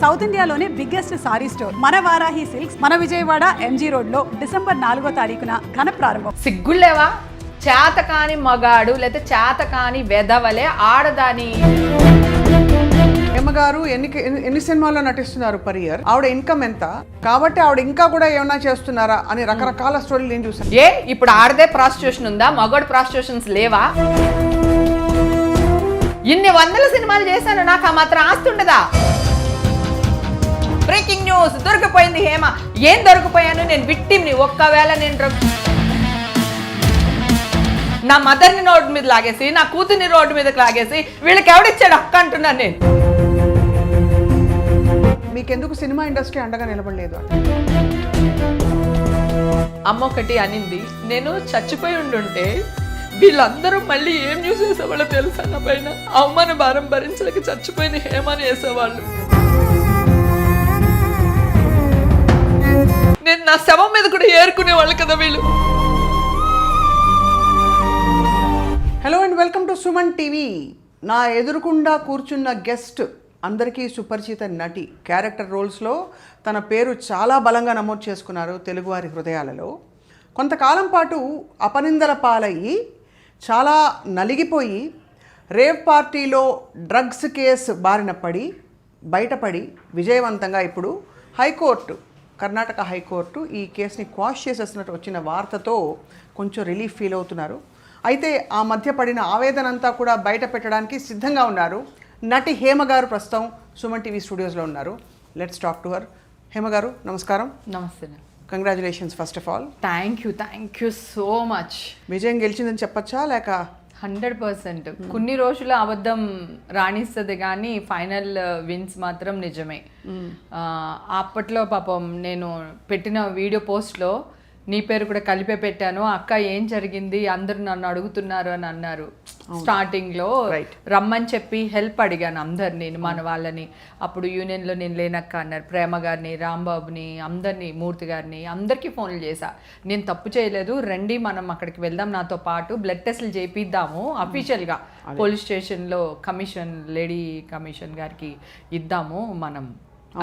South ఇండియాలోనే biggest sorry store మన Varahi silks మన విజయవాడ ఎంజీ రోడ్ లో డిసెంబర్ 4వ తారీఖున ఘన ప్రారంభం. సిగ్గులేవా? చేతకాని మగాడు లేకపోతే చేతకాని వెదవలే ఆడదాని. హేమగారు ఎన్ని సినిమాల్లో నటిస్తున్నారు పర్ ఇయర్? ఆవిడ ఇన్కమ్ ఎంత? కాబట్టి ఆవిడ ఇంకా కూడా ఏమన్నా చేస్తున్నారా అని రకరకాల స్టోరీలు నేను చూసాను. ఇప్పుడు ఆడదే ప్రాస్టిట్యూషన్ ఉందా? మగోడు ప్రాస్టిట్యూషన్స్ లేవా? ఇన్ని వందల సినిమాలు చేశాను, నాకు ఆ మాత్రం ఆస్తి ఉండదా? బ్రేకింగ్ న్యూస్, దొరికిపోయింది హేమ. ఏం దొరికిపోయాను? నేను విక్టిమ్ని. ఒక్కవేళ నేను నా మదర్ని రోడ్డు మీద లాగేసి, నా కూతుర్ని రోడ్డు మీదకి లాగేసి వీళ్ళకి ఎవడిచ్చాడు హక్కు అంటున్నాను నేను. మీకెందుకు సినిమా ఇండస్ట్రీ అండగా నిలబడలేదు? అమ్మ ఒకటి అనింది, నేను చచ్చిపోయి ఉండుంటే వీళ్ళందరూ మళ్ళీ ఏం న్యూస్ వేసేవాళ్ళు తెలుసా? నా పైన అవమాన భారం భరించలేక చచ్చిపోయిన హేమని వేసేవాళ్ళు. నేను నా శవం మీద కూడా ఏరుకునేవాళ్ళు కదా వీళ్ళు. Hello and welcome to Suman TV. నా ఎదురుకుండా కూర్చున్న గెస్ట్ అందరికీ సుపరిచిత నటి. క్యారెక్టర్ రోల్స్లో తన పేరు చాలా బలంగా నమోదు చేసుకున్నారు తెలుగువారి హృదయాలలో. కొంతకాలం పాటు అపనిందల పాలయ్యి చాలా నలిగిపోయి రేవ్ పార్టీలో డ్రగ్స్ కేసు బారిన పడి బయటపడి విజయవంతంగా ఇప్పుడు కర్ణాటక హైకోర్టు ఈ కేసుని క్వాష్ చేసేసినట్టు వచ్చిన వార్తతో కొంచెం రిలీఫ్ ఫీల్ అవుతున్నారు. అయితే ఆ మధ్య పడిన ఆవేదన అంతా కూడా బయట పెట్టడానికి సిద్ధంగా ఉన్నారు. నటి హేమ గారు ప్రస్తుతం సుమన్ టీవీ స్టూడియోస్లో ఉన్నారు. Let's talk to her. Hema గారు నమస్కారం. నమస్తే. Congratulations first of all. Thank you so much. విజయం గెలిచిందని చెప్పచ్చా లేక? 100%. కొన్ని రోజులు అబద్ధం రాణిస్తుంది కానీ ఫైనల్ విన్స్ మాత్రం నిజమే. అప్పట్లో పాపం నేను పెట్టిన వీడియో పోస్ట్లో నీ పేరు కూడా కలిపే పెట్టాను. అక్క ఏం జరిగింది, అందరూ నన్ను అడుగుతున్నారు అని అన్నారు. స్టార్టింగ్లో రమ్మని చెప్పి హెల్ప్ అడిగాను అందరు, నేను మన వాళ్ళని. అప్పుడు యూనియన్లో నేను లేనక్క అన్నారు. ప్రేమ గారిని, రాంబాబుని, అందరినీ, మూర్తి గారిని, అందరికీ ఫోన్లు చేశా. నేను తప్పు చేయలేదు, రండి మనం అక్కడికి వెళ్దాం, నాతో పాటు బ్లడ్ టెస్ట్లు చేపిద్దాము, అఫీషియల్గా పోలీస్ స్టేషన్లో లేడీ కమిషన్ గారికి ఇద్దాము మనం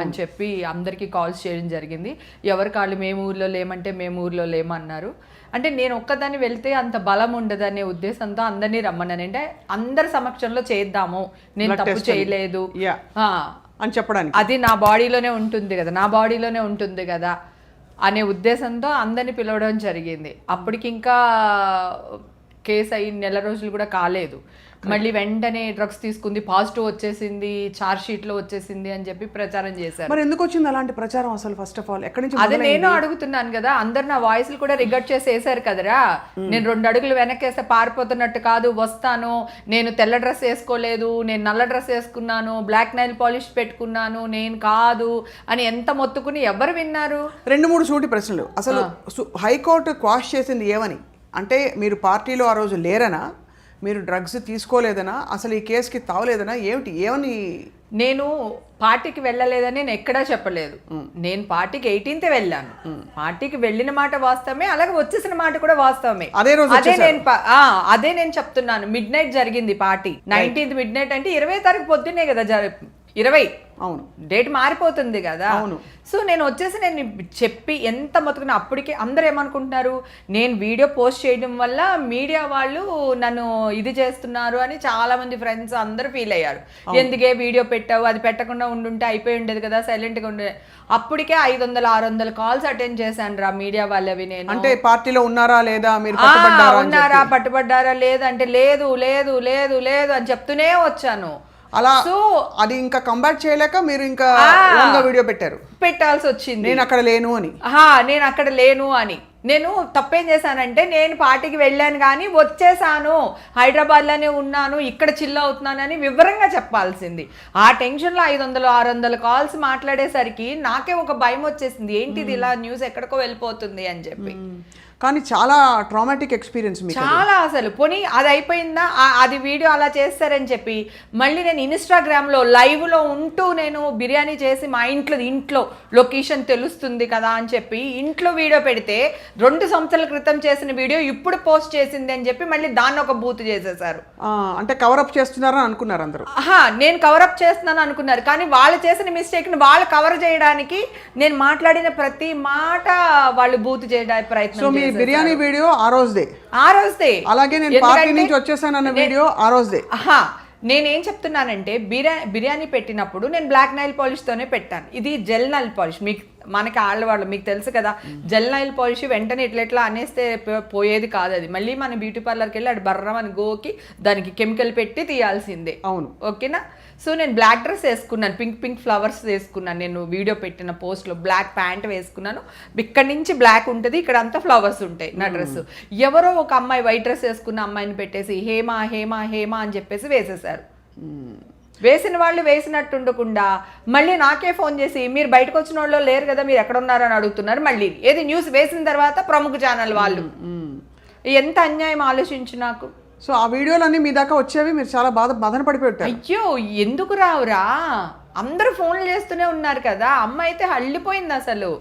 అని చెప్పి అందరికీ కాల్స్ చేయడం జరిగింది. ఎవరి కాళ్ళు మేము ఊర్లో లేమంటే మేము ఊర్లో లేమన్నారు. అంటే నేను ఒక్కదాన్ని వెళ్తే అంత బలం ఉండదనే ఉద్దేశంతో అందరినీ రమ్మన్నాను. అంటే అందరి సమక్షంలో చేద్దాము, నేను తప్పు చేయలేదు అని చెప్పడానికి. అది నా బాడీలోనే ఉంటుంది కదా అనే ఉద్దేశంతో అందరినీ పిలవడం జరిగింది. అప్పటికి ఇంకా కేసు అయ్యి నెల రోజులు కూడా కాలేదు. మళ్ళీ వెంటనే డ్రగ్స్ తీసుకుంది, పాజిటివ్ వచ్చేసింది, చార్జ్ షీట్ లో వచ్చేసింది అని చెప్పి ప్రచారం చేశారు. మరి ఎందుకు వచ్చింది అలాంటి ప్రచారం అసలు? ఫస్ట్ ఆఫ్ ఆల్ ఎక్కడి నుంచి? అదే నేను అడుగుతున్నాను కదా. అందరు నా వాయిస్లు కూడా రికార్డ్ చేసి వేసారు కదరా. నేను 2 అడుగులు వెనక్కేస్తే పారిపోతున్నట్టు కాదు, వస్తాను, నేను తెల్ల డ్రెస్ వేసుకోలేదు, నేను నల్ల డ్రెస్ వేసుకున్నాను, బ్లాక్ నైల్ పాలిష్ పెట్టుకున్నాను, నేను కాదు అని ఎంత మొత్తుకుని ఎవరు విన్నారు? 2-3 సూటి ప్రశ్నలు. అసలు హైకోర్టు క్వాష్ చేసింది ఏమని? అంటే మీరు పార్టీలో ఆ రోజు లేరనా, మీరు డ్రగ్స్ తీసుకోలేదనా, అసలు ఈ కేసుకి తావలేదనా, ఏమని? నేను పార్టీకి వెళ్ళలేదని నేను ఎక్కడా చెప్పలేదు. నేను పార్టీకి 18th వెళ్ళాను. పార్టీకి వెళ్ళిన మాట వాస్తవమే, అలాగే వచ్చేసిన మాట కూడా వాస్తవమే. అదే నేను చెప్తున్నాను. మిడ్ నైట్ జరిగింది పార్టీ. 19th మిడ్ నైట్ అంటే 20వ తారీఖు పొద్దున్నే కదా 20. అవును, డేట్ మారిపోతుంది కదా. అవును. సో నేను వచ్చేసి నేను చెప్పి ఎంత మొత్తుకున్నా, అప్పటికే అందరు ఏమనుకుంటున్నారు, నేను వీడియో పోస్ట్ చేయడం వల్ల మీడియా వాళ్ళు నన్ను ఇది చేస్తున్నారు అని చాలా మంది ఫ్రెండ్స్ అందరూ ఫీల్ అయ్యారు. ఎందుకే వీడియో పెట్టావు, అది పెట్టకుండా ఉండుంటే అయిపోయి ఉండేది కదా, సైలెంట్గా ఉండే. అప్పటికే 500-600 కాల్స్ అటెండ్ చేశాను రా మీడియా వాళ్ళవి. నేను అంటే పార్టీలో ఉన్నారా లేదా, మీరు పట్టుబడ్డారా లేదా అంటే లేదు లేదు లేదు లేదు అని చెప్తూనే వచ్చాను. అలా అది ఇంకా కంబ్యాక్ చేయలేక మీరు ఇంకా వీడియో పెట్టాల్సి వచ్చింది. నేను అక్కడ లేను అని. నేను తప్పేం చేశానంటే, నేను పార్టీకి వెళ్ళాను కానీ వచ్చేసాను, హైదరాబాద్లోనే ఉన్నాను, ఇక్కడ చిల్ అవుతున్నానని వివరంగా చెప్పాల్సింది. ఆ టెన్షన్లో 500-600 కాల్స్ మాట్లాడేసరికి నాకే ఒక భయం వచ్చేసింది. ఏంటిది ఇలా న్యూస్ ఎక్కడికో వెళ్ళిపోతుంది అని చెప్పి. కానీ చాలా ట్రామాటిక్ ఎక్స్పీరియన్స్ మీకు. చాలా అసలు పోనీ అది అయిపోయిందా అది వీడియో అలా చేస్తారని చెప్పి మళ్ళీ నేను ఇన్స్టాగ్రామ్లో లైవ్లో ఉంటూ నేను బిర్యానీ చేసి మా ఇంట్లో లొకేషన్ తెలుస్తుంది కదా అని చెప్పి ఇంట్లో వీడియో పెడితే 2 సంవత్సరాల క్రితం చేసిన వీడియో ఇప్పుడు పోస్ట్ చేసింది అని చెప్పి మళ్ళీ దాన్ని ఒక బూత్ చేసేసారు. అంటే కవరప్ చేస్తున్నారని అనుకున్నారు అందరూ. నేను కవరప్ చేస్తున్నాను అనుకున్నారు, కానీ వాళ్ళు చేసిన మిస్టేక్ని వాళ్ళు కవర్ చేయడానికి నేను మాట్లాడిన ప్రతి మాట వాళ్ళు బూత్ చేయడానికి ప్రయత్నం. బిర్యానీ వీడియో ఆ రోజుదే అలాగే నేను పార్టీ నుంచి వచ్చేసానన్న వీడియో ఆ రోజుదే. నేనేం చెప్తున్నానంటే బిర్యానీ పెట్టినప్పుడు నేను బ్లాక్ నైల్ పాలిష్ తోనే పెట్టాను. ఇది జెల్ నైల్ పాలిష్. మనకి ఆడవాళ్ళు మీకు తెలుసు కదా, జెల్ నైల్ పాలిష్ వెంటనే ఇట్లా అనేస్తే పోయేది కాదు. అది మళ్ళీ మన బ్యూటీ పార్లర్కి వెళ్ళి అటు బర్రమని గోకి దానికి కెమికల్ పెట్టి తీయాల్సిందే. అవును, ఓకేనా. సో నేను బ్లాక్ డ్రెస్ వేసుకున్నాను, పింక్ ఫ్లవర్స్ వేసుకున్నాను. నేను వీడియో పెట్టిన పోస్ట్లో బ్లాక్ ప్యాంట్ వేసుకున్నాను. ఇక్కడ నుంచి బ్లాక్ ఉంటుంది, ఇక్కడ అంతా ఫ్లవర్స్ ఉంటాయి నా డ్రెస్. ఎవరో ఒక అమ్మాయి వైట్ డ్రెస్ వేసుకున్న అమ్మాయిని పెట్టేసి హేమా హేమా హేమా అని చెప్పేసి వేసేసారు. వేసిన వాళ్ళు వేసినట్టు ఉండకుండా మళ్ళీ నాకే ఫోన్ చేసి మీరు బయటకు వచ్చిన వాళ్ళు లేరు కదా, మీరు ఎక్కడ ఉన్నారని అడుగుతున్నారు. మళ్ళీ ఏది న్యూస్ వేసిన తర్వాత ప్రముఖ ఛానల్ వాళ్ళు. ఎంత అన్యాయం ఆలోచించు నాకు. సో ఆ వీడియోలన్నీ మీ దాకా వచ్చేవి, మీరు చాలా బాధన పడిపోయారు. అయ్యో ఎందుకు రావురా, అందరూ ఫోన్లు చేస్తూనే ఉన్నారు కదా. అమ్మ అయితే హళ్ళిపోయింది అసలు.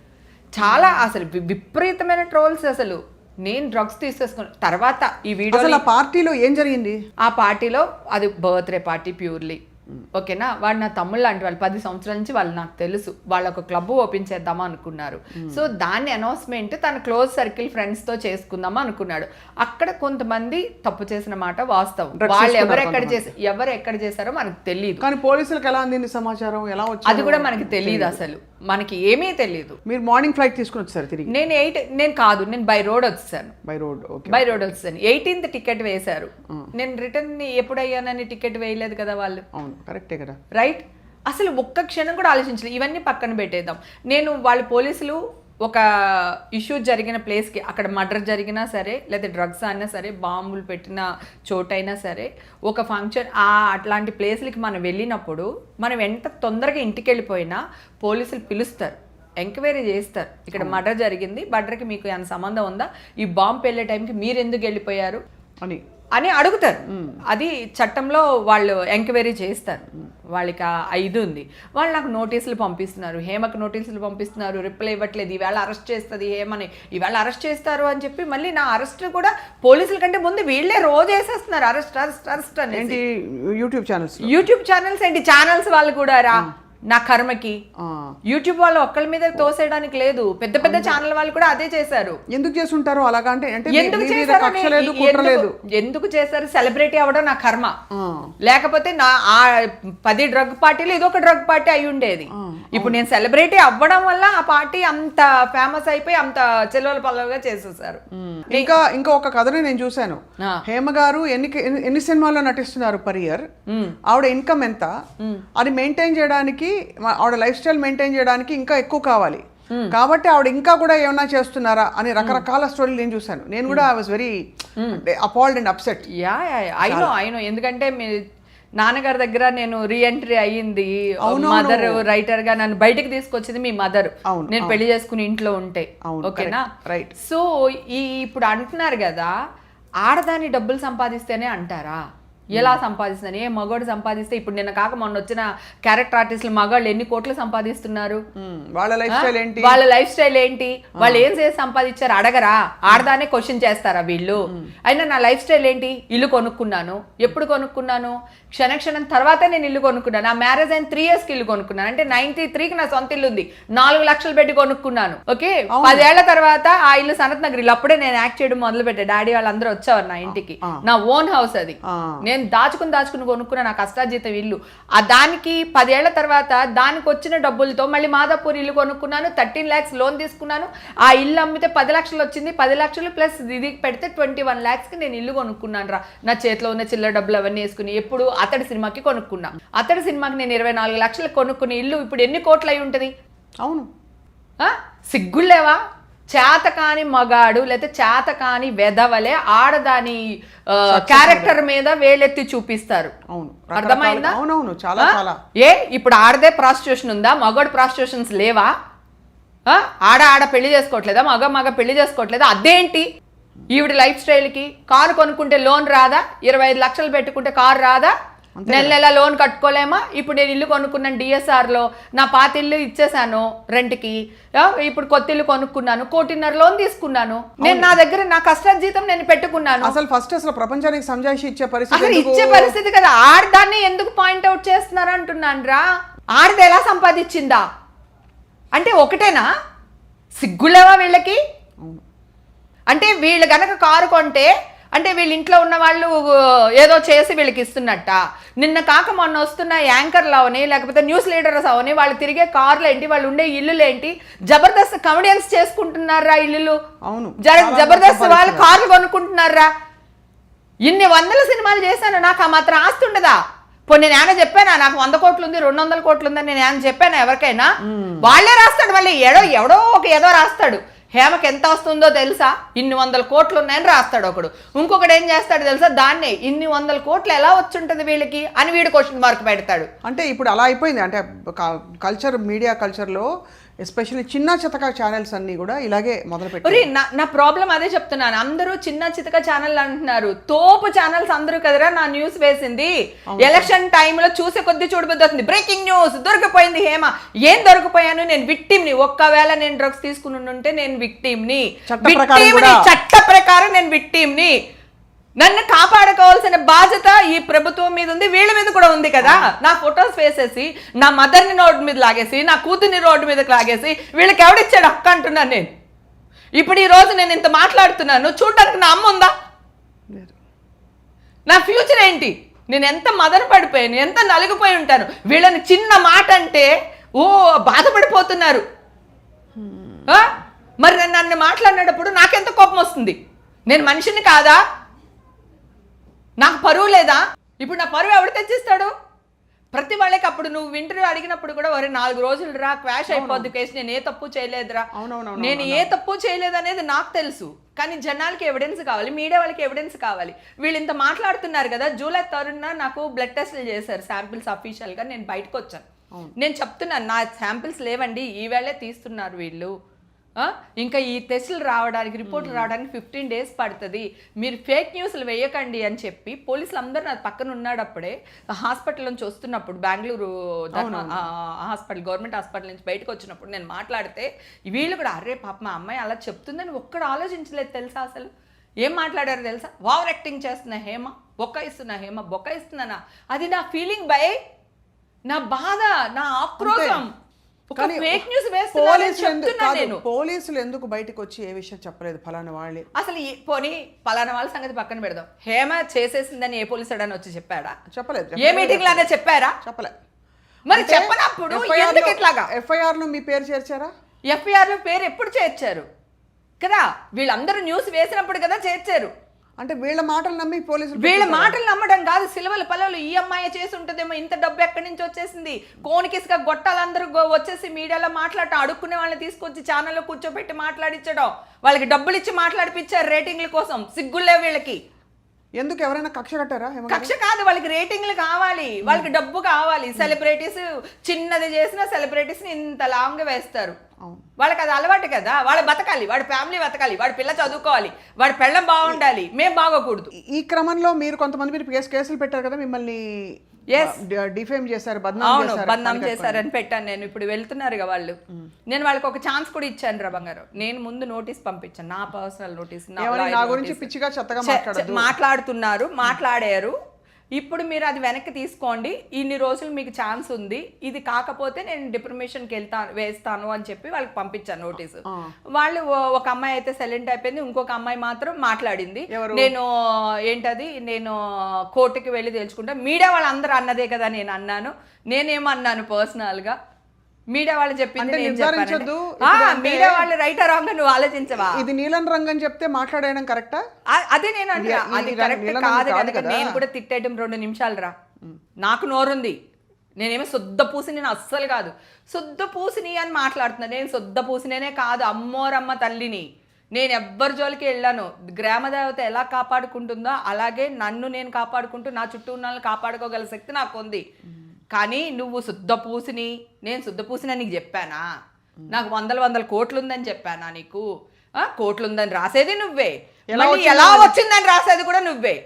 చాలా అసలు విపరీతమైన ట్రోల్స్. అసలు నేను డ్రగ్స్ తీసేసుకున్న తర్వాత ఈ వీడియో పార్టీలో ఏం జరిగింది? ఆ పార్టీలో అది బర్త్డే పార్టీ ప్యూర్లీ. ఓకేనా. వాడు నా తమ్ముళ్ళు లాంటి వాళ్ళు, 10 సంవత్సరాల నుంచి వాళ్ళు నాకు తెలుసు. వాళ్ళు ఒక క్లబ్ ఓపెన్ చేద్దామా అనుకున్నారు. సో దాన్ని అనౌన్స్మెంట్ తన క్లోజ్ సర్కిల్ ఫ్రెండ్స్ తో చేసుకుందామా అనుకున్నాడు. అక్కడ కొంతమంది తప్పు చేసిన మాట వాస్తవం. వాళ్ళు ఎవరు ఎక్కడ చేశారో మనకు తెలియదు. కానీ పోలీసులకు ఎలా అందింది సమాచారం, ఎలా వచ్చింది అది కూడా మనకి తెలియదు. అసలు మనకి ఏమీ తెలియదు. మీరు మార్నింగ్ ఫ్లైట్ తీసుకుని వచ్చారు తిరిగి? నేను బై రోడ్ వచ్చాను. బై రోడ్ వచ్చాను. 18th టికెట్ వేశారు. నేను రిటర్న్ ఎప్పుడు అయ్యానని టికెట్ వేయలేదు కదా వాళ్ళు. కరెక్టే కదా, రైట్. అసలు ఒక్క క్షణం కూడా ఆలోచించలేదు. ఇవన్నీ పక్కన పెట్టేద్దాం. నేను వాళ్ళ పోలీసులు ఒక ఇష్యూ జరిగిన ప్లేస్కి, అక్కడ మర్డర్ జరిగినా సరే లేదా డ్రగ్స్ అయినా సరే బాంబులు పెట్టిన చోటైనా సరే ఒక ఫంక్షన్ అట్లాంటి ప్లేస్లకి మనం వెళ్ళినప్పుడు మనం ఎంత తొందరగా ఇంటికి వెళ్ళిపోయినా పోలీసులు పిలుస్తారు, ఎంక్వైరీ చేస్తారు. ఇక్కడ మర్డర్ జరిగింది, మర్డర్కి మీకు ఏమైనా సంబంధం ఉందా, ఈ బాంబు వెళ్ళే టైంకి మీరు ఎందుకు వెళ్ళిపోయారు అని అడుగుతారు. అది చట్టంలో వాళ్ళు ఎంక్వైరీ చేస్తారు. వాళ్ళకి ఇది ఉంది. వాళ్ళు నాకు నోటీసులు పంపిస్తున్నారు, హేమకు నోటీసులు పంపిస్తున్నారు, రిప్లై ఇవ్వట్లేదు. ఈవేళ అరెస్ట్ చేస్తుంది హేమని, ఈవేళ అరెస్ట్ చేస్తారు అని చెప్పి మళ్ళీ నా అరెస్ట్ కూడా పోలీసుల కంటే ముందు వీళ్ళే రోజు వేసేస్తున్నారు అరెస్ట్ అని. యూట్యూబ్ ఛానల్స్ ఏంటి, ఛానల్స్ వాళ్ళు కూడా రా నా కర్మకి. యూట్యూబ్ వాళ్ళు ఒక్కళ్ళ మీద తోసేయడానికి లేదు, పెద్ద పెద్ద ఛానల్ వాళ్ళు కూడా అదే చేశారు. ఎందుకు చేస్తుంటారు అలాగంటే? ఎందుకు చేశారు? సెలబ్రిటీ అవ్వడం నా కర్మ. లేకపోతే నా 10 డ్రగ్ పార్టీలు ఇదొక డ్రగ్ పార్టీ అయి ఉండేది. ఇప్పుడు నేను సెలబ్రిటీ అవ్వడం వల్ల ఆ పార్టీ అంత ఫేమస్ అయిపోయి అంత చెల్లెల పల్లవిగా చేసేసారు. ఇంకా ఒక కథని నేను చూశాను. హేమ గారు ఎన్ని సినిమాల్లో నటిస్తున్నారు పర్ ఇయర్, ఆవిడ ఇన్కమ్ ఎంత, అది మెయింటైన్ చేయడానికి ఆవిడ లైఫ్ స్టైల్ మెయింటైన్ చేయడానికి ఇంకా ఎక్కువ కావాలి. కాబట్టి ఆవిడ ఇంకా కూడా ఏమన్నా చేస్తున్నారా అని రకరకాల స్టోరీలు నేను చూసాను. నేను కూడా I was very appalled and upset. I know ఎందుకంటే నాన్నగారి దగ్గర నేను రీఎంట్రీ అయ్యింది. మదర్ రైటర్ గా నన్ను బయటకు తీసుకొచ్చింది మీ మదర్. నేను పెళ్లి చేసుకుని ఇంట్లో ఉంటే. ఓకేనా. రైట్. సో ఇప్పుడు అంటున్నారు కదా, ఆడదాని డబ్బులు సంపాదిస్తేనే అంటారా? ఎలా సంపాదిస్తున్నారు? ఏ మగవాడు సంపాదిస్తే ఇప్పుడు నిన్న కాక మొన్న వచ్చిన క్యారెక్టర్ ఆర్టిస్టులు మగవాళ్ళు ఎన్ని కోట్లు సంపాదిస్తున్నారు? వాళ్ళ లైఫ్ స్టైల్ ఏంటి, వాళ్ళు ఏం చేసి సంపాదించారు అడగరా? ఆడదానే క్వశ్చన్ చేస్తారా వీళ్ళు? అయినా నా లైఫ్ స్టైల్ ఏంటి? ఇల్లు కొనుక్కున్నాను. ఎప్పుడు కొనుక్కున్నాను? క్షణక్షణం తర్వాతే నేను ఇల్లు కొనుక్కున్నాను. నా మ్యారేజ్ అయిన 3 yearsకి ఇల్లు కొనుక్కున్నాను. అంటే 93కి నా సొంత ఇల్లు ఉంది. 4 లక్షలు పెట్టి కొనుక్కున్నాను. ఓకే. 10 ఏళ్ల తర్వాత ఆ ఇల్లు సనత్ నగర్ ఇల్లు. అప్పుడే నేను యాక్ట్ చేయడం మొదలు పెట్టా. డాడీ వాళ్ళందరూ వచ్చేవారు నా ఇంటికి. నా ఓన్ హౌస్ అది. నేను దాచుకుని కొనుక్కున్న నా కష్టార్జితం ఇల్లు. దానికి 10 ఏళ్ల తర్వాత దానికి వచ్చిన డబ్బులతో మళ్ళీ మాదాపూర్ ఇల్లు కొనుక్కున్నాను. 13 lakhs లోన్ తీసుకున్నాను. ఆ ఇల్లు అమ్మితే 10 లక్షలు వచ్చింది. 10 లక్షలు ప్లస్ ఇది పెడితే 21 lakhsకి నేను ఇల్లు కొనుక్కున్నాను రా. నా చేతిలో ఉన్న చిల్లర డబ్బులు అవన్నీ వేసుకుని. ఎప్పుడు అతడి సినిమాకి కొనుక్కున్నా. అతడి సినిమాకి నేను 24 లక్షలు కొనుక్కుని ఇల్లు ఇప్పుడు ఎన్ని కోట్లు అయి ఉంటుంది? అవును. సిగ్గులేవా? చేతకాని మగాడు లేకపోతే చేతకాని వెధవలే ఆడదాని క్యారెక్టర్ మీద వేలెత్తి చూపిస్తారు. అర్థమైందా? ఇప్పుడు ఆడదే ప్రాస్టిట్యూషన్ ఉందా? మగాడు ప్రాస్టిట్యూషన్స్ లేవా? ఆడ పెళ్లి చేసుకోవట్లేదా, మగ పెళ్లి చేసుకోవట్లేదా, అదేంటి ఈవిడ లైఫ్ స్టైల్కి? కారు కొనుక్కుంటే లోన్ రాదా? 25 లక్షలు పెట్టుకుంటే కారు రాదా? నెల లోన్ కట్టుకోలేమా? ఇప్పుడు నేను ఇల్లు కొనుక్కున్నాను డిఎస్ఆర్లో, నా పాత ఇల్లు ఇచ్చేసాను రెంట్కి, ఇప్పుడు కొత్త ఇల్లు కొనుక్కున్నాను, 1.5 కోటి లోన్ తీసుకున్నాను. నేను నా దగ్గర నా కష్టార్జితం నేను పెట్టుకున్నాను. అసలు ప్రపంచానికి సంజాయిషి ఇచ్చే పరిస్థితి కదా. ఆడదాన్ని ఎందుకు పాయింట్అవుట్ చేస్తున్నారు అంటున్నాను రా. ఆడది ఎలా సంపాదించిందా అంటే ఒకటేనా? సిగ్గులేవా వీళ్ళకి? అంటే వీళ్ళు గనక కారు కొంటే అంటే వీళ్ళ ఇంట్లో ఉన్న వాళ్ళు ఏదో చేసి వీళ్ళకి ఇస్తున్నట్ట. నిన్న కాక మొన్న వస్తున్న యాంకర్లు అవని, లేకపోతే న్యూస్ లీడర్స్ అవని, వాళ్ళు తిరిగే కార్లు ఏంటి, వాళ్ళు ఉండే ఇల్లులు ఏంటి, జబర్దస్త్ కమెడియన్స్ చేసుకుంటున్నారా ఇల్లులు? అవును, జబర్దస్త్ వాళ్ళు కార్లు కొనుక్కుంటున్నారా? ఇన్ని 100 సినిమాలు చేశాను, నాకు ఆ మాత్రం ఆస్తి ఉండదా? పోనీ నేను ఏమైనా చెప్పానా నాకు 100 కోట్లు ఉంది 200 కోట్లు ఉందని నేను ఏమైనా చెప్పానా ఎవరికైనా? వాళ్ళే రాస్తాడు మళ్ళీ, ఎవడో ఏదో రాస్తాడు. హేమకి ఎంత వస్తుందో తెలుసా? ఇన్ని 100 కోట్లు ఉన్నాయని రాస్తాడు ఒకడు. ఇంకొకడు ఏం చేస్తాడు తెలుసా? దాన్నే ఇన్ని 100 కోట్లు ఎలా వచ్చుంటది వీళ్ళకి అని వీడు క్వశ్చన్ మార్క్ పెడతాడు. అంటే ఇప్పుడు అలా అయిపోయింది. అంటే కల్చర్, మీడియా కల్చర్లో ఎస్పెషల్లీ చిన్న చితక ఛానల్స్ అన్ని కూడా ఇలాగే మొదలుపెట్టారు. నా ప్రాబ్లం అదే చెప్తున్నాను. అందరూ చిన్న చితక ఛానల్ అంటున్నారు, తోపు ఛానల్స్ అందరూ కదరా నా న్యూస్ వేసింది. ఎలక్షన్ టైంలో చూసే కొద్ది చూడబుద్ధి అవుతుంది. బ్రేకింగ్ న్యూస్, దొరికిపోయింది హేమ. ఏం దొరికిపోయాను? నేను విక్టిమ్ని. ఒక్కవేళ నేను డ్రగ్స్ తీసుకుని ఉంటే నేను విక్టిమ్ని. చట్ట ప్రకారం నేను విక్టిమ్ని. నన్ను కాపాడుకోవాల్సిన బాధ్యత ఈ ప్రభుత్వం మీద ఉంది, వీళ్ళ మీద కూడా ఉంది కదా. నా ఫొటోస్ వేసేసి నా మదర్ని రోడ్డు మీద లాగేసి, నా కూతుర్ని రోడ్డు మీదకి లాగేసి వీళ్ళకి ఎవడిచ్చాడు హక్కు అంటున్నాను నేను. ఇప్పుడు ఈ రోజు నేను ఇంత మాట్లాడుతున్నాను, చూడడానికి నా అమ్మ ఉందా? నా ఫ్యూచర్ ఏంటి? నేను ఎంత మదన పడిపోయాను, ఎంత నలిగిపోయి ఉంటాను. వీళ్ళని చిన్న మాట అంటే బాధపడిపోతున్నారు. మరి నన్ను మాట్లాడినప్పుడు నాకెంత కోపం వస్తుంది? నేను మనిషిని కాదా? నాకు పరువు లేదా? ఇప్పుడు నా పరువు ఎవడు తెచ్చిస్తాడు? ప్రతి వాళ్ళకి అప్పుడు నువ్వు ఇంటర్వ్యూ అడిగినప్పుడు కూడా 4 రోజులు రా, క్వాష్ అయిపోద్ది కేసు, నేను ఏ తప్పు చేయలేదురా, నేను ఏ తప్పు చేయలేదు అనేది నాకు తెలుసు. కానీ జనాలకి ఎవిడెన్స్ కావాలి, మీడియా వాళ్ళకి ఎవిడెన్స్ కావాలి. వీళ్ళు ఇంత మాట్లాడుతున్నారు కదా. జూలై 3న నాకు బ్లడ్ టెస్ట్లు చేశారు, శాంపిల్స్ అఫీషియల్గా. నేను బయటకు వచ్చాను. నేను చెప్తున్నాను నా శాంపిల్స్ లేవండి, ఈవేళే తీస్తున్నారు వీళ్ళు. ఇంకా ఈ టెస్టులు రావడానికి, రిపోర్ట్లు రావడానికి 15 డేస్ పడుతుంది. మీరు ఫేక్ న్యూస్లు వేయకండి అని చెప్పి పోలీసులు అందరూ నా పక్కన ఉన్నాడప్పుడే. హాస్పిటల్ నుంచి వస్తున్నప్పుడు, బెంగళూరు హాస్పిటల్, గవర్నమెంట్ హాస్పిటల్ నుంచి బయటకు వచ్చినప్పుడు నేను మాట్లాడితే వీళ్ళు కూడా అరే పాప మా అమ్మాయి అలా చెప్తుందని ఒక్కడు ఆలోచించలేదు తెలుసా? అసలు ఏం మాట్లాడారు తెలుసా? ఓవర్ యాక్టింగ్ చేస్తున్న హేమ, బొక్కాయిస్తున్నా హేమ, బొక్కాయిస్తున్నానా? అది నా ఫీలింగ్ బై, నా బాధ, నా ఆక్రోశం. పోలీసులు ఎందుకు బయటకు వచ్చి ఏ విషయం చెప్పలేదు? ఫలానా వాళ్ళే అసలు పోనీ ఫలానా వాళ్ళ సంగతి పక్కన పెడదాం. హేమ చేసేసిందని ఏ పోలీసు వచ్చి చెప్పాడా? చెప్పలేదు. ఏ మీటింగ్ లాగా చెప్పారా? చెప్పలేదు. మరి చెప్పనప్పుడు ఎందుకు ఇట్లాగా? ఎఫ్ఐఆర్ లో మీ పేరు చేర్చారా? ఎఫ్ఐఆర్ లో పేరు ఎప్పుడు చేర్చారు కదా? వీళ్ళందరూ న్యూస్ వేసినప్పుడు కదా చేర్చారు. అంటే వీళ్ళ మాటలు నమ్మి పోలీసులు, వీళ్ళ మాటలు నమ్మడం కాదు, సిలవల పల్లెలు ఈ అమ్మాయి చేసి ఉంటుందేమో, ఇంత డబ్బు ఎక్కడి నుంచి వచ్చేసింది, కోనికిసుగా గొట్టాలందరూ వచ్చేసి మీడియాలో మాట్లాడటం, అడుక్కునే వాళ్ళని తీసుకొచ్చి ఛానల్లో కూర్చోబెట్టి మాట్లాడించడం, వాళ్ళకి డబ్బులు ఇచ్చి మాట్లాడిపించారు రేటింగ్ల కోసం. సిగ్గులే వీళ్ళకి. ఎందుకు? ఎవరైనా కక్ష కట్టారా? కక్ష కాదు, వాళ్ళకి రేటింగ్లు కావాలి, వాళ్ళకి డబ్బు కావాలి. సెలబ్రిటీస్ చిన్నది చేసిన సెలబ్రిటీస్ ని ఇంత లాంగ్ వేస్తారు. వాళ్ళకి అది అలవాటు కదా. వాళ్ళు బతకాలి, వాడి ఫ్యామిలీ బతకాలి, వాడి పిల్ల చదువుకోవాలి, వాడి పెళ్ళం బాగుండాలి, మేము బాగోకూడదు. ఈ క్రమంలో మీరు కొంతమంది మీరు కేసులు పెట్టారు కదా, మిమ్మల్ని డిఫేమ్ చేశారు, బద్నాం చేశారని పెట్టాను నేను. ఇప్పుడు వెళ్తున్నారుగా వాళ్ళు. నేను వాళ్ళకి ఒక ఛాన్స్ కూడా ఇచ్చాను రా బంగారు. నేను ముందు నోటీస్ పంపించాను, నా పర్సనల్ నోటీస్. నా గురించి పిచ్చిగా చెత్తగా మాట్లాడుతున్నారు, మాట్లాడారు. ఇప్పుడు మీరు అది వెనక్కి తీసుకోండి, ఇన్ని రోజులు మీకు ఛాన్స్ ఉంది, ఇది కాకపోతే నేను డిప్రమేషన్కి వేస్తాను అని చెప్పి వాళ్ళకి పంపించాను నోటీసు. వాళ్ళు ఒక అమ్మాయి అయితే సైలెంట్ అయిపోయింది, ఇంకొక అమ్మాయి మాత్రం మాట్లాడింది. నేను ఏంటది, నేను కోర్టుకి వెళ్ళి తెలుసుకుంటా. మీడియా వాళ్ళందరూ అన్నదే కదా నేను అన్నాను. నేనేమన్నాను పర్సనల్గా, మీడియా వాళ్ళు చెప్పింది మీడియా వాళ్ళు రైట్ రాంగ్ నువ్వు ఆలోచించవా? ఇది నీలం రంగు అని చెప్తే మాట్లాడడం కరెక్టా? అదే నేను అంటే అది కరెక్ట్ కాదు కనుక నేను కూడా తిట్టేయడం 2 నిమిషాలు రా. నాకు నోరుంది, నేనేమో శుద్ధ పూసిని, నేను అస్సలు కాదు శుద్ధ పూసిని అని మాట్లాడుతున్నా. నేను శుద్ధ పూసినేనే కాదు, అమ్మోరమ్మ తల్లిని. నేను ఎవ్వరి జోలికి వెళ్ళాను. గ్రామదేవత ఎలా కాపాడుకుంటుందో అలాగే నన్ను నేను కాపాడుకుంటూ నా చుట్టూ ఉన్న వాళ్ళని కాపాడుకోగల శక్తి నాకు ఉంది. కానీ నువ్వు శుద్ధ పూసిని, నేను శుద్ధ పూసిని నీకు చెప్పానా? నాకు వందల కోట్లు ఉందని చెప్పానా నీకు? కోట్లు ఉందని రాసేది నువ్వే, మళ్ళీ ఎలా వచ్చిందని రాసేది కూడా నువ్వే.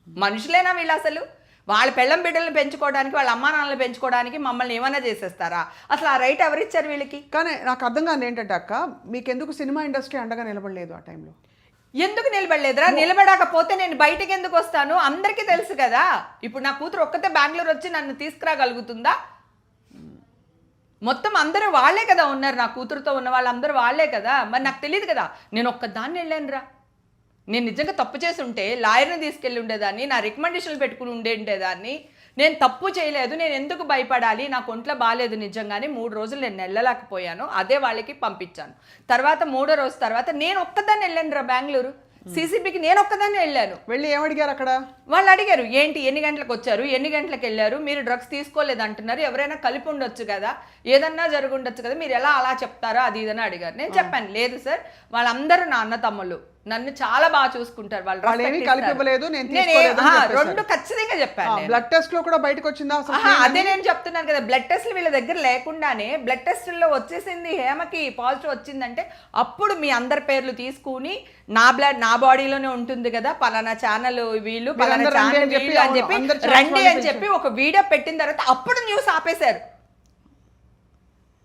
మనుషులేనా వీళ్ళు అసలు? వాళ్ళ పెళ్ళం బిడ్డలను పెంచుకోవడానికి, వాళ్ళ అమ్మా నాన్నలు పెంచుకోవడానికి మమ్మల్ని ఏమైనా చేసేస్తారా? అసలు ఆ రైట్ ఎవరిచ్చారు వీళ్ళకి? కానీ నాకు అర్థం కాదు ఏంటంటే అక్క, మీకెందుకు సినిమా ఇండస్ట్రీ అండగా నిలబడలేదు ఆ టైంలో? ఎందుకు నిలబడలేదురా? నిలబడకపోతే నేను బయటకు ఎందుకు వస్తాను? అందరికీ తెలుసు కదా. ఇప్పుడు నా కూతురు ఒక్కతే బెంగళూరు వచ్చి నన్ను తీసుకురాగలుగుతుందా? మొత్తం అందరూ వాళ్ళే కదా ఉన్నారు, నా కూతురుతో ఉన్న వాళ్ళందరూ వాళ్ళే కదా. మరి నాకు తెలియదు కదా, నేను ఒక్కదాన్ని వెళ్ళాను రా. నేను నిజంగా తప్పు చేసి ఉంటే లాయర్ని తీసుకెళ్ళి ఉండేదాన్ని, నా రికమెండేషన్లు పెట్టుకుని ఉండేదాన్ని. నేను తప్పు చేయలేదు, నేను ఎందుకు భయపడాలి? నాకు ఒంట్లో బాగాలేదు నిజంగానే, 3 రోజులు నేను వెళ్ళలేకపోయాను, అదే వాళ్ళకి పంపించాను. తర్వాత 3వ రోజు తర్వాత నేను ఒక్కదాన్ని వెళ్ళాను రా బెంగళూరు. CCBకి నేను ఒక్కదాన్ని వెళ్ళాను. వెళ్ళి ఏమడిగారు అక్కడ? వాళ్ళు అడిగారు, ఏంటి ఎన్ని గంటలకు వచ్చారు, ఎన్ని గంటలకు వెళ్ళారు, మీరు డ్రగ్స్ తీసుకోలేదు అంటున్నారు, ఎవరైనా కలిపి ఉండొచ్చు కదా, ఏదన్నా జరిగి ఉండొచ్చు కదా, మీరు ఎలా అలా చెప్తారో అది ఇదని అడిగారు. నేను చెప్పాను, లేదు సార్, వాళ్ళందరూ నా అన్న తమ్ముళ్ళు, నన్ను చాలా బాగా చూసుకుంటారు, వాళ్ళు రెండు ఖచ్చితంగా చెప్పాను. బ్లడ్ టెస్ట్ లో కూడా బయటకు వచ్చిందా? అదే నేను చెప్తున్నాను కదా, బ్లడ్ టెస్ట్లు వీళ్ళ దగ్గర లేకుండానే బ్లడ్ టెస్టుల్లో వచ్చేసింది, హేమకి పాజిటివ్ వచ్చిందంటే అప్పుడు మీ అందరి పేర్లు తీసుకుని నా బ్లడ్ నా బాడీలోనే ఉంటుంది కదా, పలానా ఛానల్ వీళ్ళు, పలానా ఛానల్ వీళ్ళు అని చెప్పి రండి అని చెప్పి ఒక వీడియో పెట్టిన తర్వాత అప్పుడు న్యూస్ ఆపేశారు.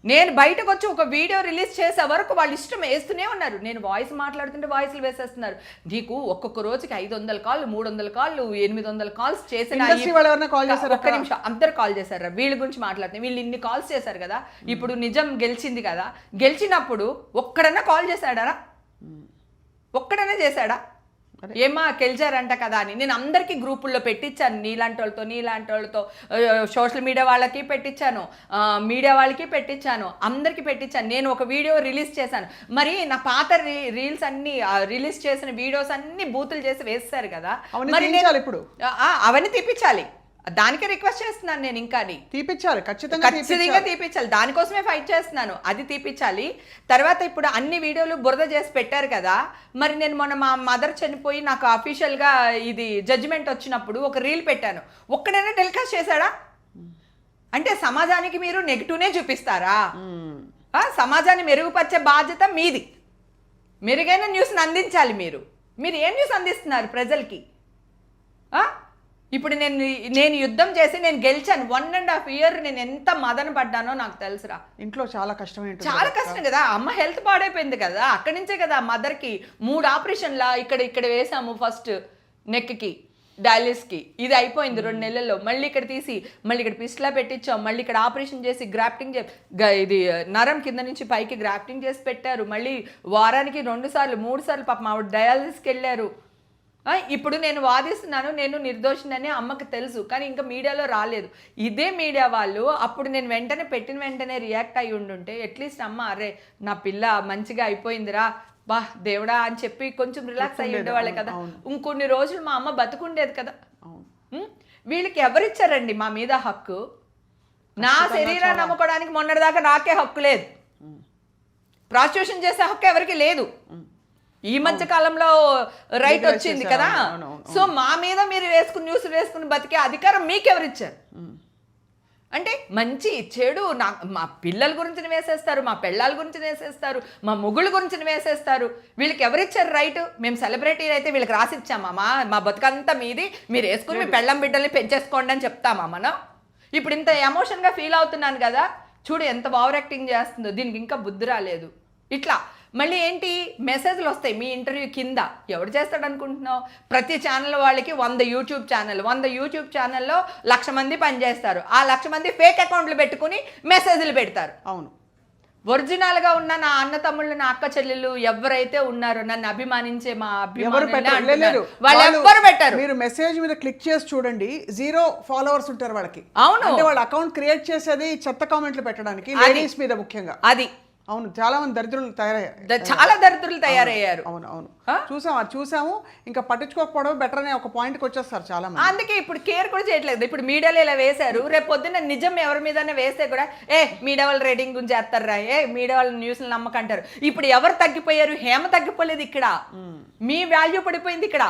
నేను బయటకు వచ్చి ఒక వీడియో రిలీజ్ చేసే వరకు వాళ్ళు ఇష్టం వేస్తూనే ఉన్నారు. నేను వాయిస్ మాట్లాడుతుంటే వాయిస్లు వేసేస్తున్నారు. నీకు ఒక్కొక్క రోజుకి 500 కాళ్ళు, 300 కాళ్ళు, 800 కాల్స్ చేసిన ఒక్క నిమిషం అందరు కాల్ చేశారు. వీళ్ళ గురించి మాట్లాడుతున్నారు, వీళ్ళు ఇన్ని కాల్స్ చేశారు కదా, ఇప్పుడు నిజం గెలిచింది కదా, గెలిచినప్పుడు ఒక్కడన్నా కాల్ చేశాడా? ఒక్కడన్నా చేశాడా? ఏమా గెలిచారంట కదా అని నేను అందరికీ గ్రూపుల్లో పెట్టించాను, నీలాంటి వాళ్ళతో సోషల్ మీడియా వాళ్ళకి పెట్టించాను, మీడియా వాళ్ళకి పెట్టించాను, అందరికీ పెట్టించాను. నేను ఒక వీడియో రిలీజ్ చేశాను, మరి నా పాత రీల్స్ అన్ని రిలీజ్ చేసిన వీడియోస్ అన్ని బూతులు చేసి వేస్తారు కదా, మరి ఇప్పుడు అవన్నీ తీపించాలి. దానికి రిక్వెస్ట్ చేస్తున్నాను నేను, ఇంకా తీపిచ్చాలి, ఖచ్చితంగా తీపించాలి, దానికోసమే ఫైట్ చేస్తున్నాను, అది తీపించాలి. తర్వాత ఇప్పుడు అన్ని వీడియోలు బురద చేసి పెట్టారు కదా, మరి నేను మొన్న మా మదర్ చనిపోయి నాకు అఫీషియల్గా ఇది జడ్జిమెంట్ వచ్చినప్పుడు ఒక రీల్ పెట్టాను, ఒక్కడైనా టెలికాస్ట్ చేశాడా? అంటే సమాజానికి మీరు నెగిటివ్నే చూపిస్తారా? సమాజాన్ని మెరుగుపరిచే బాధ్యత మీది, మెరుగైన న్యూస్ని అందించాలి. మీరు ఏం న్యూస్ అందిస్తున్నారు ప్రజలకి? ఇప్పుడు నేను యుద్ధం చేసి నేను గెలిచాను, 1.5 year నేను ఎంత మదన పడ్డానో నాకు తెలుసురా. ఇంట్లో చాలా కష్టమైంది, చాలా కష్టం కదా, అమ్మ హెల్త్ పాడైపోయింది కదా, అక్కడి నుంచే కదా మదర్కి 3 ఆపరేషన్లా ఇక్కడ వేసాము. ఫస్ట్ నెక్కి డయాలిసిస్కి ఇది అయిపోయింది 2 నెలల్లో, మళ్ళీ ఇక్కడ తీసి మళ్ళీ ఇక్కడ పిస్లా పెట్టించాం, మళ్ళీ ఇక్కడ ఆపరేషన్ చేసి గ్రాఫ్టింగ్ ఇది నరం కింద నుంచి పైకి గ్రాఫ్టింగ్ చేసి పెట్టారు, మళ్ళీ వారానికి 2 సార్లు 3 సార్లు పాపం ఆవిడ డయాలిసిస్కి వెళ్ళారు. ఇప్పుడు నేను వాదిస్తున్నాను, నేను నిర్దోషినని అమ్మకి తెలుసు, కానీ ఇంకా మీడియాలో రాలేదు. ఇదే మీడియా వాళ్ళు అప్పుడు నేను పెట్టిన వెంటనే రియాక్ట్ అయ్యి ఉండుంటే అట్లీస్ట్ అమ్మ అరే నా పిల్ల మంచిగా అయిపోయిందిరా బా దేవుడా అని చెప్పి కొంచెం రిలాక్స్ అయ్యి ఉండేవాళ్ళే కదా, ఇంకొన్ని రోజులు మా అమ్మ బతుకుండేది కదా. వీళ్ళకి ఎవరిచ్చారండి మా మీద హక్కు? నా శరీరాన్ని నమ్ముకోవడానికి మొన్నటిదాకా నాకే హక్కు లేదు, ప్రాస్టిట్యూషన్ చేసే హక్కు ఎవరికి లేదు. ఈ మధ్య కాలంలో రైట్ వచ్చింది కదా, సో మా మీద మీరు న్యూస్ వేసుకుని బతికే అధికారం మీకెవరిచ్చారు? అంటే మంచి చెడు మా పిల్లల గురించి వేసేస్తారు, మా పెళ్ళాల గురించి వేసేస్తారు, మా మొగుళ్ళ గురించి వేసేస్తారు. వీళ్ళకి ఎవరిచ్చారు రైట్? మేము సెలబ్రిటీ అయితే వీళ్ళకి రాసిచ్చామా? మా బతుకంతా మీది, మీరు వేసుకుని మీ పెళ్ళం బిడ్డల్ని పెంచేసుకోండి అని చెప్తామా మనం? ఇప్పుడు ఇంత ఎమోషన్గా ఫీల్ అవుతున్నాను కదా, చూడు ఎంత ఓవర్ యాక్టింగ్ చేస్తుందో, దీనికి ఇంకా బుద్ధి రాలేదు. ఇట్లా మళ్ళీ ఏంటి మెసేజ్లు వస్తాయి మీ ఇంటర్వ్యూ కింద, ఎవడు చేస్తాడు అనుకుంటున్నావు? ప్రతి ఛానల్ వాళ్ళకి 100 యూట్యూబ్ ఛానల్, 100 యూట్యూబ్ ఛానల్లో 1,00,000 మంది పనిచేస్తారు, ఆ 1,00,000 మంది ఫేక్ అకౌంట్లు పెట్టుకుని మెసేజ్లు పెడతారు. అవును, ఒరిజినల్గా ఉన్న నా అన్న తమ్ముళ్ళు, నా అక్క చెల్లెళ్ళు ఎవరైతే ఉన్నారో నన్ను అభిమానించే మా అభిమానులు వాళ్ళు ఎవ్వరు పెట్టారు. మీరు మెసేజ్ మీద క్లిక్ చేసి చూడండి, 0 followers ఉంటారు వాళ్ళకి. అవును, అంటే వాళ్ళ అకౌంట్ క్రియేట్ చేసేది చెత్త కామెంట్లు పెట్టడానికి, లేడీస్ మీద ముఖ్యంగా. అది అవును, చాలా మంది దరిద్రులు తయారయ్యారు, చాలా దరిద్రులు తయారయ్యారు. అవును చూసాము. ఇంకా పట్టించుకోకపోవడం బెటర్ అనే ఒక పాయింట్కి వచ్చేస్తారు చాలా మంది. అందుకే ఇప్పుడు కేర్ కూడా చేయట్లేదు. ఇప్పుడు మీడియాలో ఇలా వేశారు, రేపు పొద్దున్న నిజం ఎవరి మీదనే వేస్తే కూడా మీడియా వాళ్ళ రేటింగ్ గురించి చేస్తారా, మీడియా వాళ్ళ న్యూస్లు నమ్మకంటారు. ఇప్పుడు ఎవరు తగ్గిపోయారు? హేమ తగ్గిపోలేదు, ఇక్కడ మీ వాల్యూ పడిపోయింది. ఇక్కడ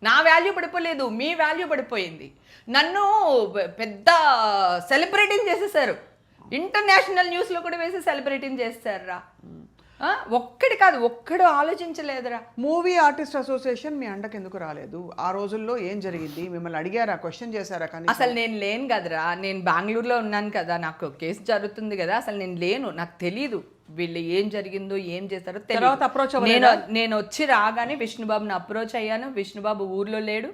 నా వాల్యూ పడిపోలేదు, మీ వాల్యూ పడిపోయింది. నన్ను పెద్ద సెలబ్రిటీని చేసేసారు. ఇంటర్నేషనల్ న్యూస్లో కూడా వేసి సెలబ్రిటీని చేస్తారా? ఒక్కడి కాదు, ఒక్కడు ఆలోచించలేదురా. మూవీ ఆర్టిస్ట్ అసోసియేషన్ మీ అండకి ఎందుకు రాలేదు? ఆ రోజుల్లో ఏం జరిగింది? మిమ్మల్ని అడిగారా, క్వశ్చన్ చేశారా? కానీ అసలు నేను లేను కదరా, నేను బెంగళూరులో ఉన్నాను కదా, నాకు కేసు జరుగుతుంది కదా, అసలు నేను లేను, నాకు తెలీదు వీళ్ళు ఏం జరిగిందో ఏం చేస్తారో తర్వాత approach నేను వచ్చి రాగానే విష్ణుబాబుని అప్రోచ్ అయ్యాను. విష్ణుబాబు ఊర్లో లేడు.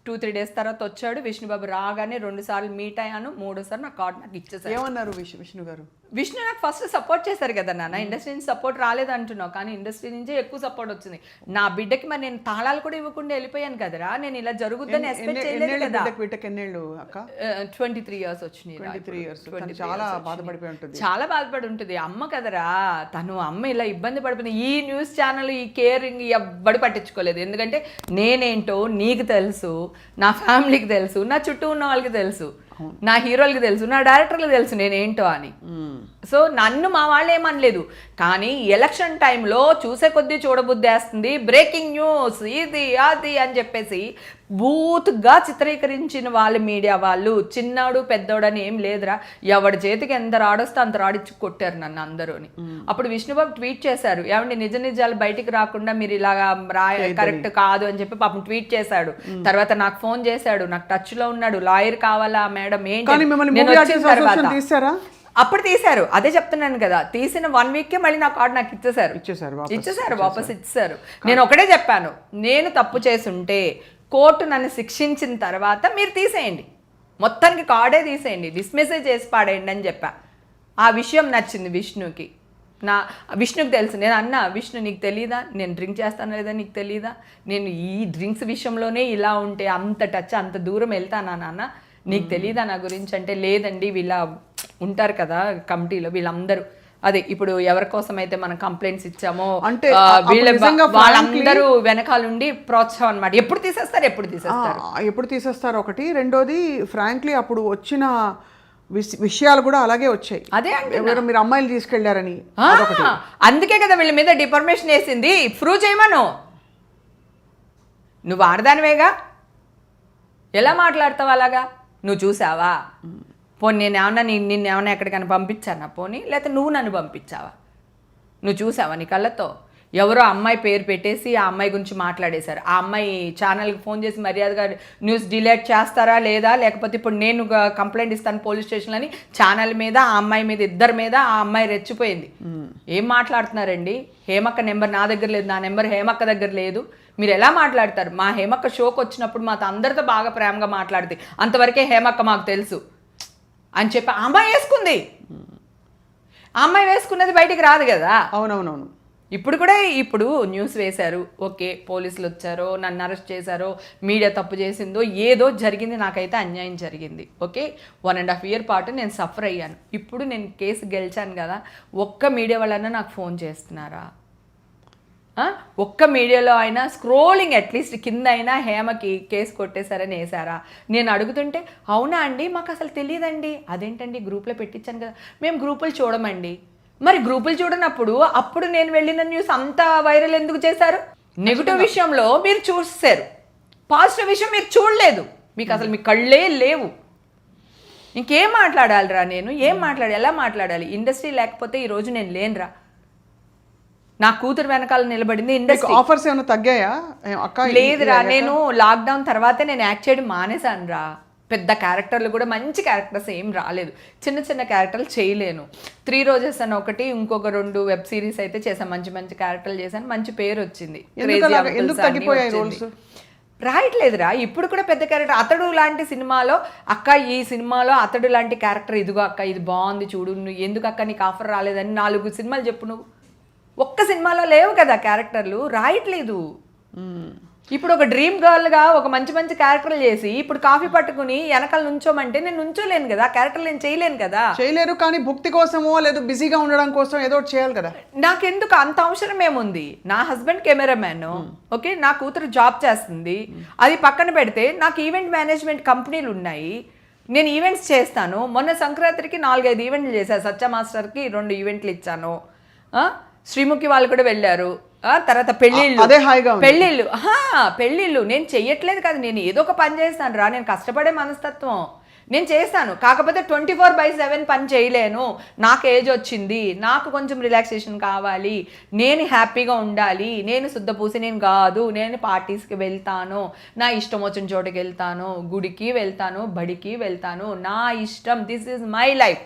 2-3 days తర్వాత వచ్చాడు. విష్ణుబాబు రాగానే 2 సార్లు మీట్ అయ్యాను. 3సారి నా కార్డు నాకు ఇచ్చేసారు. ఏమన్నారు విష్ణు గారు? విష్ణు నాకు ఫస్ట్ సపోర్ట్ చేశారు కదా నాన్న. ఇండస్ట్రీ నుంచి సపోర్ట్ రాలేదు అంటున్నావు, కానీ ఇండస్ట్రీ నుంచే ఎక్కువ సపోర్ట్ వచ్చింది. నా బిడ్డకి మరి నేను తాళాలు కూడా ఇవ్వకుండా వెళ్ళిపోయాను కదరా. నేను ఇలా జరుగుద్దని ఎక్స్పెక్ట్ చేయలేదు కదా. 23 years వచ్చినాయి. 23 years. చాలా బాధపడిపోయి ఉంటుంది. చాలా బాధపడి ఉంటుంది. అమ్మ కదరా తను. అమ్మ ఇలా ఇబ్బంది పడిపోయింది. ఈ న్యూస్ ఛానల్, ఈ కేరింగ్ ఎవ్వడు పట్టించుకోలేదు. ఎందుకంటే నేనేంటో నీకు తెలుసు, నా ఫ్యామిలీకి తెలుసు, నా చుట్టూ ఉన్న వాళ్ళకి తెలుసు, నా హీరోలకి తెలుసు, నా డైరెక్టర్లకు తెలుసు నేనేంటో అని. సో నన్ను మా వాళ్ళు ఏమనలేదు. కానీ ఎలక్షన్ టైంలో చూసే కొద్దీ చూడబుద్ధి వేస్తుంది, బ్రేకింగ్ న్యూస్ ఇది అది అని చెప్పేసి బూత్గా చిత్రీకరించిన వాళ్ళు మీడియా వాళ్ళు. చిన్నాడు పెద్దోడు అని ఏం లేదురా, ఎవడి చేతికి ఎంత రాడొస్తే అంత రాడిచ్చి కొట్టారు నన్ను అందరూని. అప్పుడు విష్ణుబాబు ట్వీట్ చేశారు, ఏమండి నిజ నిజాలు బయటికి రాకుండా మీరు ఇలాగా కరెక్ట్ కాదు అని చెప్పి పాపం ట్వీట్ చేశాడు. తర్వాత నాకు ఫోన్ చేశాడు, నాకు టచ్ లో ఉన్నాడు. లాయర్ కావాలా మేడం ఏంటి, నేను వచ్చిన తర్వాత అప్పుడు తీశారు. అదే చెప్తున్నాను కదా, తీసిన 1 weekకే మళ్ళీ నా కార్డు నాకు ఇచ్చేసారు, వాపస్ ఇచ్చేసారు. నేను ఒకటే చెప్పాను, నేను తప్పు చేసుంటే కోర్టు నన్ను శిక్షించిన తర్వాత మీరు తీసేయండి, మొత్తానికి కార్డే తీసేయండి, డిస్మిస్ చేసి పాడేయండి అని చెప్పా. ఆ విషయం నచ్చింది విష్ణుకి. విష్ణుకి తెలుసు. నేను అన్నా, విష్ణు నీకు తెలీదా నేను డ్రింక్ చేస్తాను లేదా, నీకు తెలీదా నేను ఈ డ్రింక్స్ విషయంలోనే ఇలా ఉంటే అంత టచ్ అంత దూరం వెళ్తానా నాన్న, నీకు తెలీదా నా గురించి అంటే, లేదండి వీళ్ళ ఉంటారు కదా కమిటీలో వీళ్ళందరూ, అదే ఇప్పుడు ఎవరి కోసం అయితే మనం కంప్లైంట్స్ ఇచ్చామో అంటే వాళ్ళందరూ వెనకాలండి ప్రోత్సాహం అన్నమాట. ఎప్పుడు తీసేస్తారు ఒకటి. రెండోది ఫ్రాంక్లీ అప్పుడు వచ్చిన విషయాలు కూడా అలాగే వచ్చాయి. అదే మీరు అమ్మాయిలు తీసుకెళ్లారని, అందుకే కదా వీళ్ళ మీద డిఫర్మేషన్ వేసింది. ప్రూవ్ చేయమను, నువ్వు ఆడదానివేగా, ఎలా మాట్లాడతావు అలాగా? నువ్వు చూసావా? పోనీ నిన్నేమన్నా ఎక్కడికైనా పంపించానా? పోనీ లేకపోతే నువ్వు నన్ను పంపించావా? నువ్వు చూసావా నీ కళ్ళతో? ఎవరో అమ్మాయి పేరు పెట్టేసి ఆ అమ్మాయి గురించి మాట్లాడేశారు. ఆ అమ్మాయి ఛానల్కి ఫోన్ చేసి మర్యాదగా న్యూస్ డిలీట్ చేస్తారా లేదా, లేకపోతే ఇప్పుడు నేను కంప్లైంట్ ఇస్తాను పోలీస్ స్టేషన్లో అని ఛానల్ మీద ఆ అమ్మాయి మీద ఇద్దరి మీద ఆ అమ్మాయి రెచ్చిపోయింది. ఏం మాట్లాడుతున్నారండి? హేమక్క నెంబర్ నా దగ్గర లేదు, నా నెంబర్ హేమక్క దగ్గర లేదు, మీరు ఎలా మాట్లాడతారు? మా హేమక్క షోకి వచ్చినప్పుడు మాతో అందరితో బాగా ప్రేమగా మాట్లాడుతుంది, అంతవరకే హేమక్క మాకు తెలుసు అని చెప్పి ఆ అమ్మాయి వేసుకుంది. ఆ అమ్మాయి వేసుకున్నది బయటికి రాదు కదా. అవునవునవును. ఇప్పుడు కూడా ఇప్పుడు న్యూస్ వేశారు, ఓకే పోలీసులు వచ్చారో నన్ను అరెస్ట్ చేశారో మీడియా తప్పు చేసిందో ఏదో జరిగింది, నాకైతే అన్యాయం జరిగింది. ఓకే 1.5 year పాటు నేను సఫర్ అయ్యాను. ఇప్పుడు నేను కేసు గెలిచాను కదా, ఒక్క మీడియా వాళ్ళన్నా నాకు ఫోన్ చేస్తున్నారా? ఒక్క మీడియాలో అయినా స్క్రోలింగ్ అట్లీస్ట్ కింద అయినా హేమకి కేసు కొట్టేశారని వేసారా? నేను అడుగుతుంటే అవునా అండి మాకు అసలు తెలియదండి. అదేంటండి గ్రూప్లో పెట్టించాను కదా. మేము గ్రూపులు చూడమండి. మరి గ్రూపులు చూడనప్పుడు అప్పుడు నేను వెళ్ళిన న్యూస్ అంత వైరల్ ఎందుకు చేశారు? నెగిటివ్ విషయంలో మీరు చూసారు, పాజిటివ్ విషయం మీరు చూడలేదు. మీకు అసలు మీ కళ్ళే లేవు. ఇంకేం మాట్లాడాలిరా నేను? ఏం మాట్లాడాలి, ఎలా మాట్లాడాలి? ఇండస్ట్రీ లేకపోతే ఈరోజు నేను లేనురా. నా కూతురు వెనకాల నిలబడింది ఇండస్ట్రీ. ఆఫర్స్ ఏమైనా తగ్గాయా అక్క? లేదురా, నేను లాక్డౌన్ తర్వాతే నేను యాక్ట్ చేయడం మానేశాను రా. పెద్ద క్యారెక్టర్లు కూడా మంచి క్యారెక్టర్స్ ఏం రాలేదు, చిన్న చిన్న క్యారెక్టర్లు చేయలేను. 3 Roses అని ఒకటి, ఇంకొక 2 వెబ్ సిరీస్ అయితే చేశాను, మంచి మంచి క్యారెక్టర్లు చేశాను, మంచి పేరు వచ్చింది. రాయట్లేదురా ఇప్పుడు కూడా పెద్ద క్యారెక్టర్. అతడు లాంటి సినిమాలో అక్క ఈ సినిమాలో అతడు లాంటి క్యారెక్టర్ ఇదిగో అక్క ఇది బాగుంది చూడు, నువ్వు ఎందుకు అక్క నీకు ఆఫర్ రాలేదని 4 సినిమాలు చెప్పు. నువ్వు ఒక్క సినిమాలో లేవు కదా క్యారెక్టర్లు, రాయట్లేదు. ఇప్పుడు ఒక డ్రీమ్ గర్ల్గా ఒక మంచి మంచి క్యారెక్టర్లు చేసి ఇప్పుడు కాఫీ పట్టుకుని వెనకాల నుంచోమంటే నేను నుంచోలేను కదా, క్యారెక్టర్లు నేను చేయలేను కదా. చేయలేరు, కానీ భక్తి కోసమో లేదా బిజీగా ఉండడం కోసం ఏదో చేయాలి కదా. నాకెందుకు అంత అవసరం ఏముంది? నా హస్బెండ్ కెమెరామ్యాన్, ఓకే, నా కూతురు జాబ్ చేస్తుంది, అది పక్కన పెడితే నాకు ఈవెంట్ మేనేజ్మెంట్ కంపెనీలు ఉన్నాయి, నేను ఈవెంట్స్ చేస్తాను. మొన్న సంక్రాంతికి 4-5 ఈవెంట్లు చేశాను. సత్య మాస్టర్కి 2 ఈవెంట్లు ఇచ్చాను, శ్రీముఖి వాళ్ళు కూడా వెళ్ళారు. తర్వాత పెళ్ళిళ్ళు నేను చెయ్యట్లేదు కదా, నేను ఏదో ఒక పని చేస్తాను రా. నేను కష్టపడే మనస్తత్వం, నేను చేస్తాను, కాకపోతే 24/7 పని చేయలేను. నాకు ఏజ్ వచ్చింది, నాకు కొంచెం రిలాక్సేషన్ కావాలి, నేను హ్యాపీగా ఉండాలి, నేను శుద్ధపూసి నేను కాదు, నేను పార్టీస్కి వెళ్తాను, నా ఇష్టం వచ్చిన చోటుకి వెళ్తాను, గుడికి వెళ్తాను, బడికి వెళ్తాను, నా ఇష్టం, దిస్ ఈజ్ మై లైఫ్.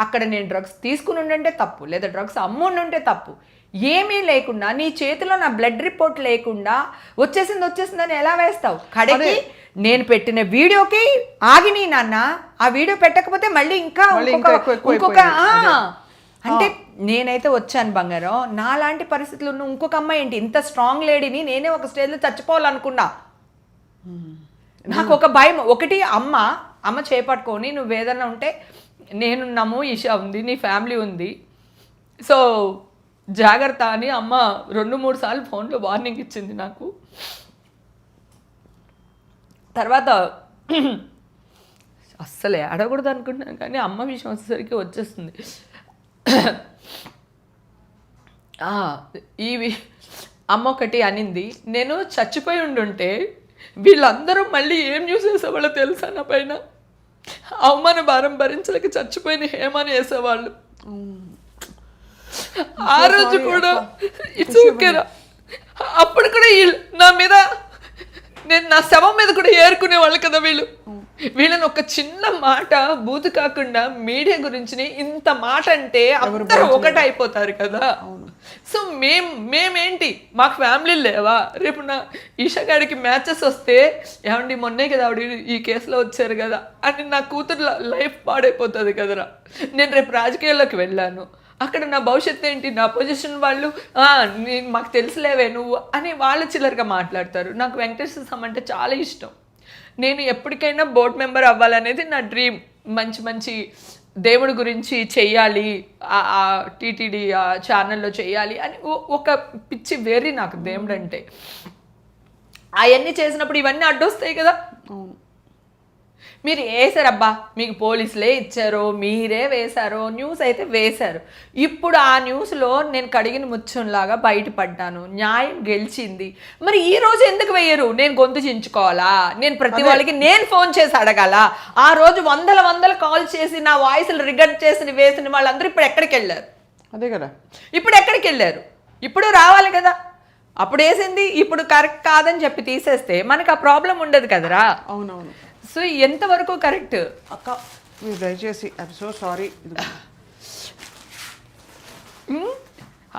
అక్కడ నేను డ్రగ్స్ తీసుకుని ఉండంటే తప్పు, లేదా డ్రగ్స్ అమ్ముండుంటే తప్పు. ఏమీ లేకుండా నీ చేతిలో నా బ్లడ్ రిపోర్ట్ లేకుండా వచ్చేసిందని ఎలా వేస్తావు? కడకి నేను పెట్టిన వీడియోకి ఆగిని నాన్న, ఆ వీడియో పెట్టకపోతే మళ్ళీ ఇంకా ఇంకొక అంటే నేనైతే వచ్చాను బంగారం. నాలాంటి పరిస్థితులు ఉన్న ఇంకొక అమ్మాయి ఏంటి, ఇంత స్ట్రాంగ్ లేడీని నేనే ఒక స్టేజ్లో చచ్చిపోవాలనుకున్నా. నాకు ఒక భయం, ఒకటి అమ్మ చేపట్టుకొని నువ్వు ఏదన్నా ఉంటే నేనున్నాము, ఈషా ఉంది, నీ ఫ్యామిలీ ఉంది, సో జాగ్రత్త అని అమ్మ 2-3 సార్లు ఫోన్లో వార్నింగ్ ఇచ్చింది నాకు. తర్వాత అస్సలే అడగకూడదు అనుకుంటున్నాను, కానీ అమ్మ విషయం వచ్చేసరికి వచ్చేస్తుంది. అమ్మ ఒకటి అనింది, నేను చచ్చిపోయి ఉండుంటే వీళ్ళందరూ మళ్ళీ ఏం న్యూస్ వేసేవాళ్ళో తెలుసా నా పైన? అవమాన భారం భరించలేక చచ్చిపోయిన హేమని వేసేవాళ్ళు. ఆ రోజు కూడా ఇట్స్ ఓకేరా, అప్పుడు కూడా నా మీద, నేను నా శవం మీద కూడా ఏరుకునే వాళ్ళు కదా వీళ్ళు. వీళ్ళని ఒక చిన్న మాట బూతు కాకుండా మీడియా గురించి ఇంత మాట అంటే అందరూ ఒకటి అయిపోతారు కదా. సో మేమేంటి, మాకు ఫ్యామిలీ లేవా? రేపు నా ఈషా గారికి మ్యాచెస్ వస్తే ఏమండి మొన్నే కదా ఆవిడ ఈ కేసులో వచ్చారు కదా అని నా కూతురు లైఫ్ పాడైపోతుంది కదరా. నేను రేపు రాజకీయాల్లోకి వెళ్ళాను, అక్కడ నా భవిష్యత్తు ఏంటి, నా పొజిషన్ వాళ్ళు మాకు తెలుసులేవే నువ్వు అని వాళ్ళు చిల్లరగా మాట్లాడతారు. నాకు వెంకటేశ్వర స్వామి అంటే చాలా ఇష్టం. నేను ఎప్పటికైనా బోర్డ్ మెంబర్ అవ్వాలనేది నా డ్రీమ్. మంచి మంచి దేవుడి గురించి చెయ్యాలి, ఆ టీటీడీ ఛానల్లో చెయ్యాలి అని ఒక పిచ్చి వేరి నాకు దేవుడు అంటే. అవన్నీ చేసినప్పుడు ఇవన్నీ అడ్డొస్తాయి కదా. మీరు వేసారబ్బా, మీకు పోలీసులే ఇచ్చారో మీరే వేశారో, న్యూస్ అయితే వేశారు. ఇప్పుడు ఆ న్యూస్లో నేను కడిగిన ముచ్చంలాగా బయటపడ్డాను, న్యాయం గెలిచింది. మరి ఈ రోజు ఎందుకు వేయరు? నేను గొంతు చించుకోవాలా? నేను ప్రతి వాళ్ళకి నేను ఫోన్ చేసి అడగాల? ఆ రోజు వందల కాల్ చేసి నా వాయిస్లు రికార్డ్ చేసి వేసిన వాళ్ళందరూ ఇప్పుడు ఎక్కడికి వెళ్ళారు? అదే కదా, ఇప్పుడు ఎక్కడికి వెళ్ళారు? ఇప్పుడు రావాలి కదా. అప్పుడు వేసింది ఇప్పుడు కరెక్ట్ కాదని చెప్పి తీసేస్తే మనకు ఆ ప్రాబ్లం ఉండదు కదరా. అవునవును. సో ఎంతవరకు కరెక్ట్ అక్క? మీరు దయచేసి ఐఎమ్ సో సారీ.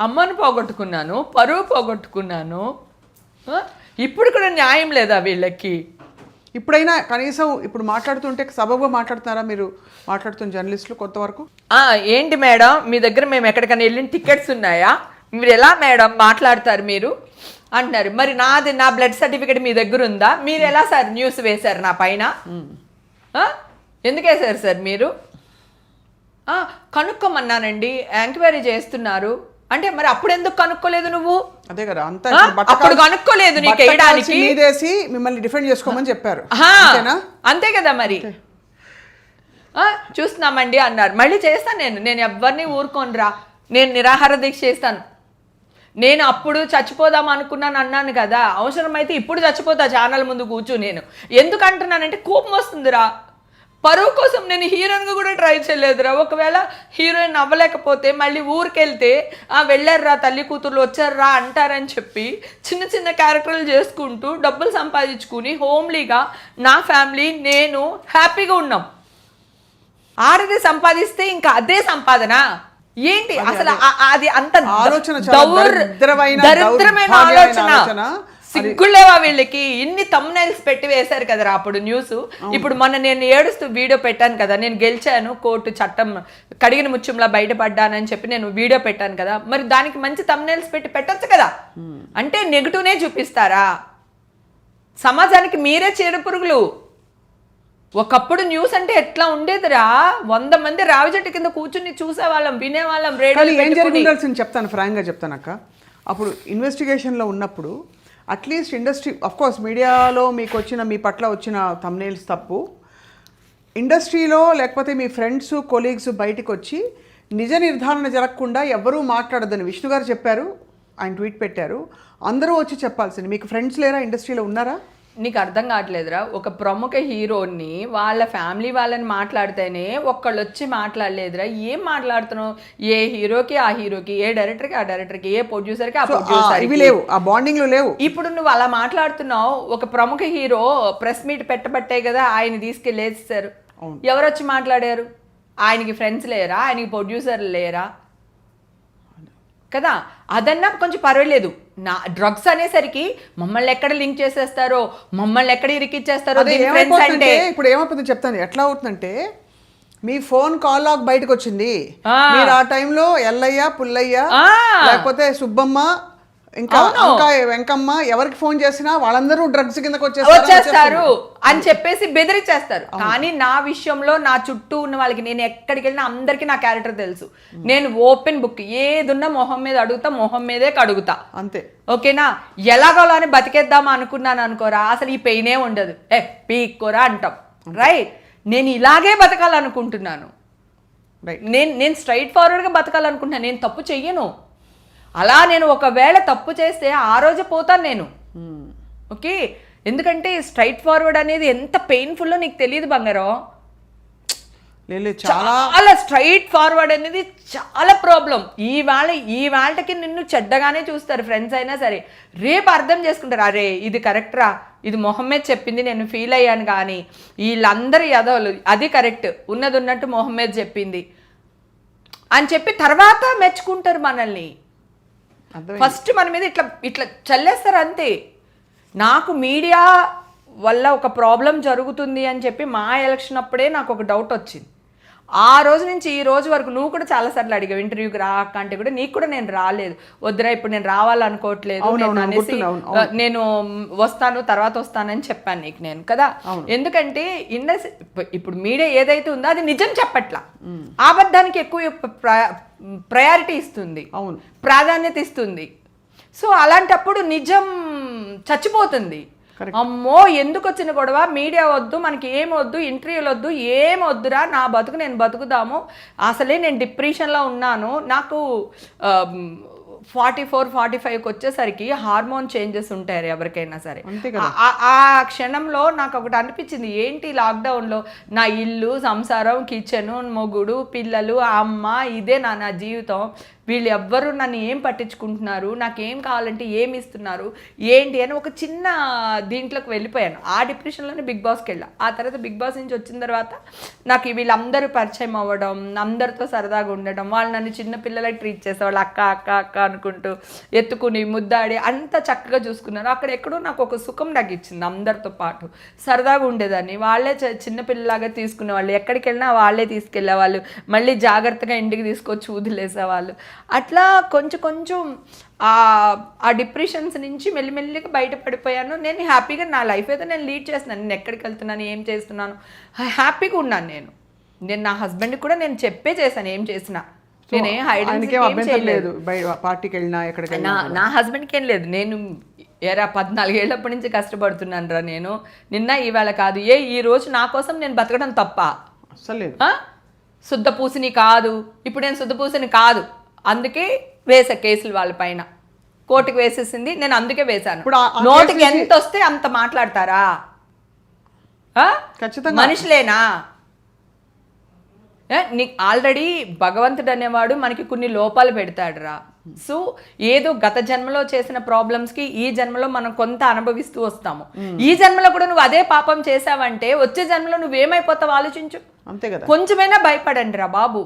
అమ్మను పోగొట్టుకున్నాను, పరువు పోగొట్టుకున్నాను, ఇప్పుడు కూడా న్యాయం లేదా వీళ్ళకి? ఇప్పుడైనా కనీసం ఇప్పుడు మాట్లాడుతుంటే సబబుగా మాట్లాడుతున్నారా మీరు? మాట్లాడుతున్న జర్నలిస్టులు కొంతవరకు ఏంటి మేడం మీ దగ్గర మేము ఎక్కడికైనా వెళ్ళిన టికెట్స్ ఉన్నాయా? మీరు ఎలా మేడం మాట్లాడతారు మీరు అంటున్నారు. మరి నా బ్లడ్ సర్టిఫికేట్ మీ దగ్గర ఉందా? మీరు ఎలా సార్ న్యూస్ వేశారు నా పైన? ఎందుకు వేశారు సార్ మీరు? కనుక్కోమన్నానండి, ఎంక్వైరీ చేస్తున్నారు అంటే మరి అప్పుడు ఎందుకు కనుక్కోలేదు నువ్వు? అదే కదా, అంతా అప్పుడు కనుక్కోలేదు నీకు వేయడానికి, మిమ్మల్ని డిఫెండ్ చేసుకోమని చెప్పారు అంతే కదా. మరి చూస్తున్నామండి అన్నారు, మళ్ళీ చేస్తాను నేను ఎవరిని ఊరుకోనరా, నేను నిరాహార దీక్ష చేస్తాను. నేను అప్పుడు చచ్చిపోదాం అనుకున్నాను అన్నాను కదా, అవసరమైతే ఇప్పుడు చచ్చిపోతా ఛానల్ ముందు కూర్చు. నేను ఎందుకు అంటున్నానంటే కోపం వస్తుందిరా. పరువు కోసం నేను హీరోయిన్గా కూడా ట్రై చేయలేదురా. ఒకవేళ హీరోయిన్ అవ్వలేకపోతే మళ్ళీ ఊరికెళ్తే వెళ్ళారురా తల్లి కూతుర్లు వచ్చారురా అంటారని చెప్పి చిన్న చిన్న క్యారెక్టర్లు చేసుకుంటూ డబ్బులు సంపాదించుకుని హోమ్లీగా నా ఫ్యామిలీ నేను హ్యాపీగా ఉన్నాం. ఆడది సంపాదిస్తే ఇంకా అదే సంపాదన ఏంటి అసలు? అది అంత దరిద్రమైన ఆలోచన. సిగ్గులేవా వీళ్ళకి? ఇన్ని తమ్నైల్స్ పెట్టి వేశారు కదరా అప్పుడు న్యూస్. ఇప్పుడు నేను ఏడుస్తూ వీడియో పెట్టాను కదా, నేను గెలిచాను, కోర్టు చట్టం కడిగిన ముత్యంలా బయటపడ్డానని చెప్పి నేను వీడియో పెట్టాను కదా, మరి దానికి మంచి తమ్నైల్స్ పెట్టి పెట్టొచ్చు కదా. అంటే నెగిటివ్నే చూపిస్తారా? సమాజానికి మీరే చీడపురుగులు. ఒకప్పుడు న్యూస్ అంటే ఎట్లా ఉండేదిరా, 100 మంది రావి చెట్టు కింద కూర్చుని చూసేవాళ్ళం, వినేవాళ్ళం. ఏం జరిగింది చెప్తాను, ఫ్రాంక్గా చెప్తాను అక్క. అప్పుడు ఇన్వెస్టిగేషన్లో ఉన్నప్పుడు అట్లీస్ట్ ఇండస్ట్రీ, అఫ్కోర్స్ మీడియాలో మీకు వచ్చిన మీ పట్ల వచ్చిన థంబ్నెయిల్స్ తప్పు, ఇండస్ట్రీలో లేకపోతే మీ ఫ్రెండ్స్ కొలీగ్స్ బయటకు వచ్చి నిజ నిర్ధారణ జరగకుండా ఎవరూ మాట్లాడొద్దని విష్ణు గారు చెప్పారు, ఆయన ట్వీట్ పెట్టారు. అందరూ వచ్చి చెప్పాల్సింది. మీకు ఫ్రెండ్స్ లేరా ఇండస్ట్రీలో ఉన్నారా? నీకు అర్థం కావట్లేదురా, ఒక ప్రముఖ హీరోని వాళ్ళ ఫ్యామిలీ వాళ్ళని మాట్లాడితేనే ఒక్కళ్ళు వచ్చి మాట్లాడలేదురా. ఏం మాట్లాడుతున్నావు? ఏ హీరోకి ఆ హీరోకి, ఏ డైరెక్టర్కి ఆ డైరెక్టర్కి, ఏ ప్రొడ్యూసర్కి ఆ ప్రొడ్యూసర్, ఇవి లేవు, ఆ బాండింగ్లు లేవు. ఇప్పుడు నువ్వు అలా మాట్లాడుతున్నావు. ఒక ప్రముఖ హీరో ప్రెస్ మీట్ పెట్టబట్టే కదా ఆయన తీసుకెళ్ళేస్తారు. ఎవరు వచ్చి మాట్లాడారు? ఆయనకి ఫ్రెండ్స్ లేరా? ఆయనకి ప్రొడ్యూసర్లు లేరా? కదా, అదన్నా కొంచెం పర్వాలేదు. నా డ్రగ్స్ అనేసరికి మమ్మల్ని ఎక్కడ లింక్ చేసేస్తారో, మమ్మల్ని ఎక్కడ ఇరికిచ్చేస్తారో. అంటే ఇప్పుడు ఏమైపోతుంది చెప్తాను. ఎట్లా అవుతుందంటే, మీ ఫోన్ కాల్ లాగ్ బయటకు వచ్చింది, మీరు ఆ టైంలో ఎల్లయ్య, పుల్లయ్య, లేకపోతే సుబ్బమ్మ, ఇంకా వెంకమ్మ, ఎవరికి ఫోన్ చేసినా వాళ్ళందరూ డ్రగ్స్ కిందకి వచ్చేస్తారు అని చెప్పేసి బెదిరించేస్తారు. కానీ నా విషయంలో నా చుట్టూ ఉన్న వాళ్ళకి, నేను ఎక్కడికి వెళ్ళినా అందరికి నా క్యారెక్టర్ తెలుసు. నేను ఓపెన్ బుక్, ఏదున్నా మొహం మీద అడుగుతా, మొహం మీదే కడుగుతా, అంతే. ఓకేనా? ఎలాగోలా అని బతికేద్దామా అనుకున్నాను అనుకోరా, అసలు ఈ పెయినే ఉండదు. పీక్కోరా అంటాం, రైట్? నేను ఇలాగే బతకాలనుకుంటున్నాను. నేను స్ట్రైట్ ఫార్వర్డ్గా బతకాలనుకుంటున్నాను. నేను తప్పు చెయ్యను. అలా నేను ఒకవేళ తప్పు చేస్తే ఆ రోజు పోతాను నేను. ఓకే, ఎందుకంటే స్ట్రైట్ ఫార్వర్డ్ అనేది ఎంత పెయిన్ఫుల్లో నీకు తెలియదు బంగారం. చాలా స్ట్రైట్ ఫార్వర్డ్ అనేది చాలా ప్రాబ్లం. ఈ వాళ్ళకి నిన్ను చెడ్డగానే చూస్తారు ఫ్రెండ్స్ అయినా సరే. రేపు అర్థం చేసుకుంటారు, అరే ఇది కరెక్ట్రా, ఇది మొహమ్మద్ చెప్పింది నేను ఫీల్ అయ్యాను, కానీ వీళ్ళందరూ యదవులు, అది కరెక్ట్, ఉన్నది ఉన్నట్టు మొహమ్మద్ చెప్పింది అని చెప్పి తర్వాత మెచ్చుకుంటారు మనల్ని. ఫస్ట్ మన మీద ఇట్లా ఇట్లా చల్లేస్తారు అంతే. నాకు మీడియా వల్ల ఒక ప్రాబ్లం జరుగుతుంది అని చెప్పి మా ఎలక్షన్ అప్పుడే నాకు ఒక డౌట్ వచ్చింది. ఆ రోజు నుంచి ఈ రోజు వరకు నువ్వు కూడా చాలాసార్లు అడిగావు ఇంటర్వ్యూకి రా అంటే కూడా, నీకు కూడా నేను రాలేదు. వద్దురా ఇప్పుడు నేను రావాలనుకోవట్లేదు అనేసి, నేను వస్తాను తర్వాత వస్తానని చెప్పాను నీకు నేను కదా. ఎందుకంటే ఇప్పుడు మీడియా ఏదైతే ఉందో అది నిజం చెప్పట్లా, అబద్ధానికి ఎక్కువ ప్రయారిటీ ఇస్తుంది, ప్రాధాన్యత ఇస్తుంది. సో అలాంటప్పుడు నిజం చచ్చిపోతుంది. అమ్మో ఎందుకు వచ్చిన గొడవ, మీడియా వద్దు, మనకి ఏం వద్దు, ఇంటర్వ్యూలు వద్దు, ఏం వద్దురా, నా బతుకు నేను బతుకుదాము. అసలే నేను డిప్రెషన్లో ఉన్నాను. నాకు 44-45కి వచ్చేసరికి హార్మోన్ చేంజెస్ ఉంటాయి ఎవరికైనా సరే. ఆ క్షణంలో నాకు ఒకటి అనిపించింది, ఏంటి లాక్డౌన్లో నా ఇల్లు, సంసారం, కిచెను, మొగుడు, పిల్లలు, అమ్మ, ఇదే నా జీవితం. వీళ్ళు ఎవ్వరు నన్ను ఏం పట్టించుకుంటున్నారు, నాకేం కావాలంటే ఏమి ఇస్తున్నారు ఏంటి అని ఒక చిన్న దీంట్లోకి వెళ్ళిపోయాను. ఆ డిప్రెషన్లోనే బిగ్ బాస్కి వెళ్ళా. ఆ తర్వాత బిగ్ బాస్ నుంచి వచ్చిన తర్వాత నాకు వీళ్ళందరూ పరిచయం అవ్వడం, అందరితో సరదాగా ఉండడం, వాళ్ళు నన్ను చిన్న పిల్లలకి ట్రీట్ చేసేవాళ్ళు, అక్క అక్క అక్క అనుకుంటూ ఎత్తుకుని ముద్దాడి అంత చక్కగా చూసుకున్నారు. అక్కడ ఎక్కడో నాకు ఒక సుఖం నాకు ఇచ్చింది. అందరితో పాటు సరదాగా ఉండేదాన్ని. వాళ్ళే చిన్నపిల్లలాగా తీసుకునేవాళ్ళు, ఎక్కడికి వెళ్ళినా వాళ్ళే తీసుకెళ్ళేవాళ్ళు, మళ్ళీ జాగ్రత్తగా ఇంటికి తీసుకొచ్చి వదిలేసేవాళ్ళు. అట్లా కొంచెం ఆ డిప్రెషన్స్ నుంచి మెల్లిమెల్లిగా బయటపడిపోయాను. నేను హ్యాపీగా నా లైఫ్ అయితే నేను లీడ్ చేస్తున్నాను. నేను ఎక్కడికి వెళ్తున్నాను, ఏం చేస్తున్నాను, హ్యాపీగా ఉన్నాను. నేను నా హస్బెండ్కి కూడా నేను చెప్పే చేశాను ఏం చేసినా. నేనే నా హస్బెండ్కి ఏం లేదు. నేను 14 ఏళ్ళప్పటి నుంచి కష్టపడుతున్నాను రా. నేను నిన్న ఇవాళ కాదు, ఈ రోజు నా కోసం నేను బతకడం తప్ప అసలు శుద్ధ పూసిని కాదు. ఇప్పుడు నేను శుద్ధ పూసిని కాదు, అందుకే వేసా కేసులు వాళ్ళ పైన. కోర్టుకు వేసేసింది, నేను అందుకే వేశాను. నోటికి ఎంత వస్తే అంత మాట్లాడతారా? మనుషులేనా? నీకు ఆల్రెడీ భగవంతుడు అనేవాడు మనకి కొన్ని లోపాలు పెడతాడు రా. సో ఏదో గత జన్మలో చేసిన ప్రాబ్లమ్స్కి ఈ జన్మలో మనం కొంత అనుభవిస్తూ వస్తాము. ఈ జన్మలో కూడా నువ్వు అదే పాపం చేసావంటే వచ్చే జన్మలో నువ్వేమైపోతావు ఆలోచించు. అంతే కదా. కొంచెమైనా భయపడండి రా బాబు.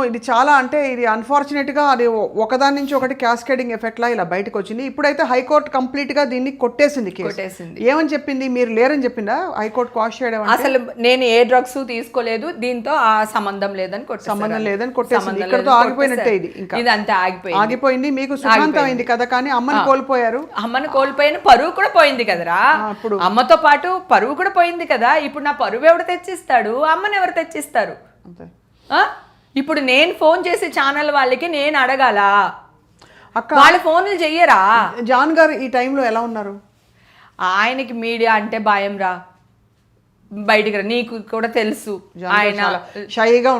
ఇది చాలా, అంటే ఇది అన్ఫార్చునేట్గా అది ఒకదాని నుంచి ఒకటి క్యాస్కేడింగ్ ఎఫెక్ట్ లా ఇలా బయటకు వచ్చింది. ఇప్పుడైతే హైకోర్టు కంప్లీట్ గా దీన్ని కొట్టేసింది. ఏమని చెప్పింది? మీరు లేరని చెప్పిందా హైకోర్టు క్వాష్ చేయడం? అసలు నేను ఏ డ్రగ్స్ తీసుకోలేదు, దీంతో ఆ సంబంధం లేదని కొట్టేసింది. ఇక్కడతో ఆగిపోయినట్టే. ఇది అంతే ఆగిపోయింది. మీకు సుఖాంతం అయింది కదా, కానీ అమ్మని కోల్పోయారు. అమ్మని కోల్పోయాను, పరువు కూడా పోయింది కదరా. ఇప్పుడు అమ్మతో పాటు పరువు కూడా పోయింది కదా. ఇప్పుడు నా పరువు ఎవరు తెచ్చిస్తాడు? అమ్మని ఎవరు తెచ్చిస్తారు? ఇప్పుడు నేను ఫోన్ చేసి ఛానల్ వాళ్ళకి నేను అడగాల, వాళ్ళు ఫోన్లు చెయ్యరా? జాన్ గారు ఈ టైంలో ఎలా ఉన్నారు? ఆయనకి మీడియా అంటే భయం రా. బయటికి నీకు కూడా తెలుసు ఆయన షైగా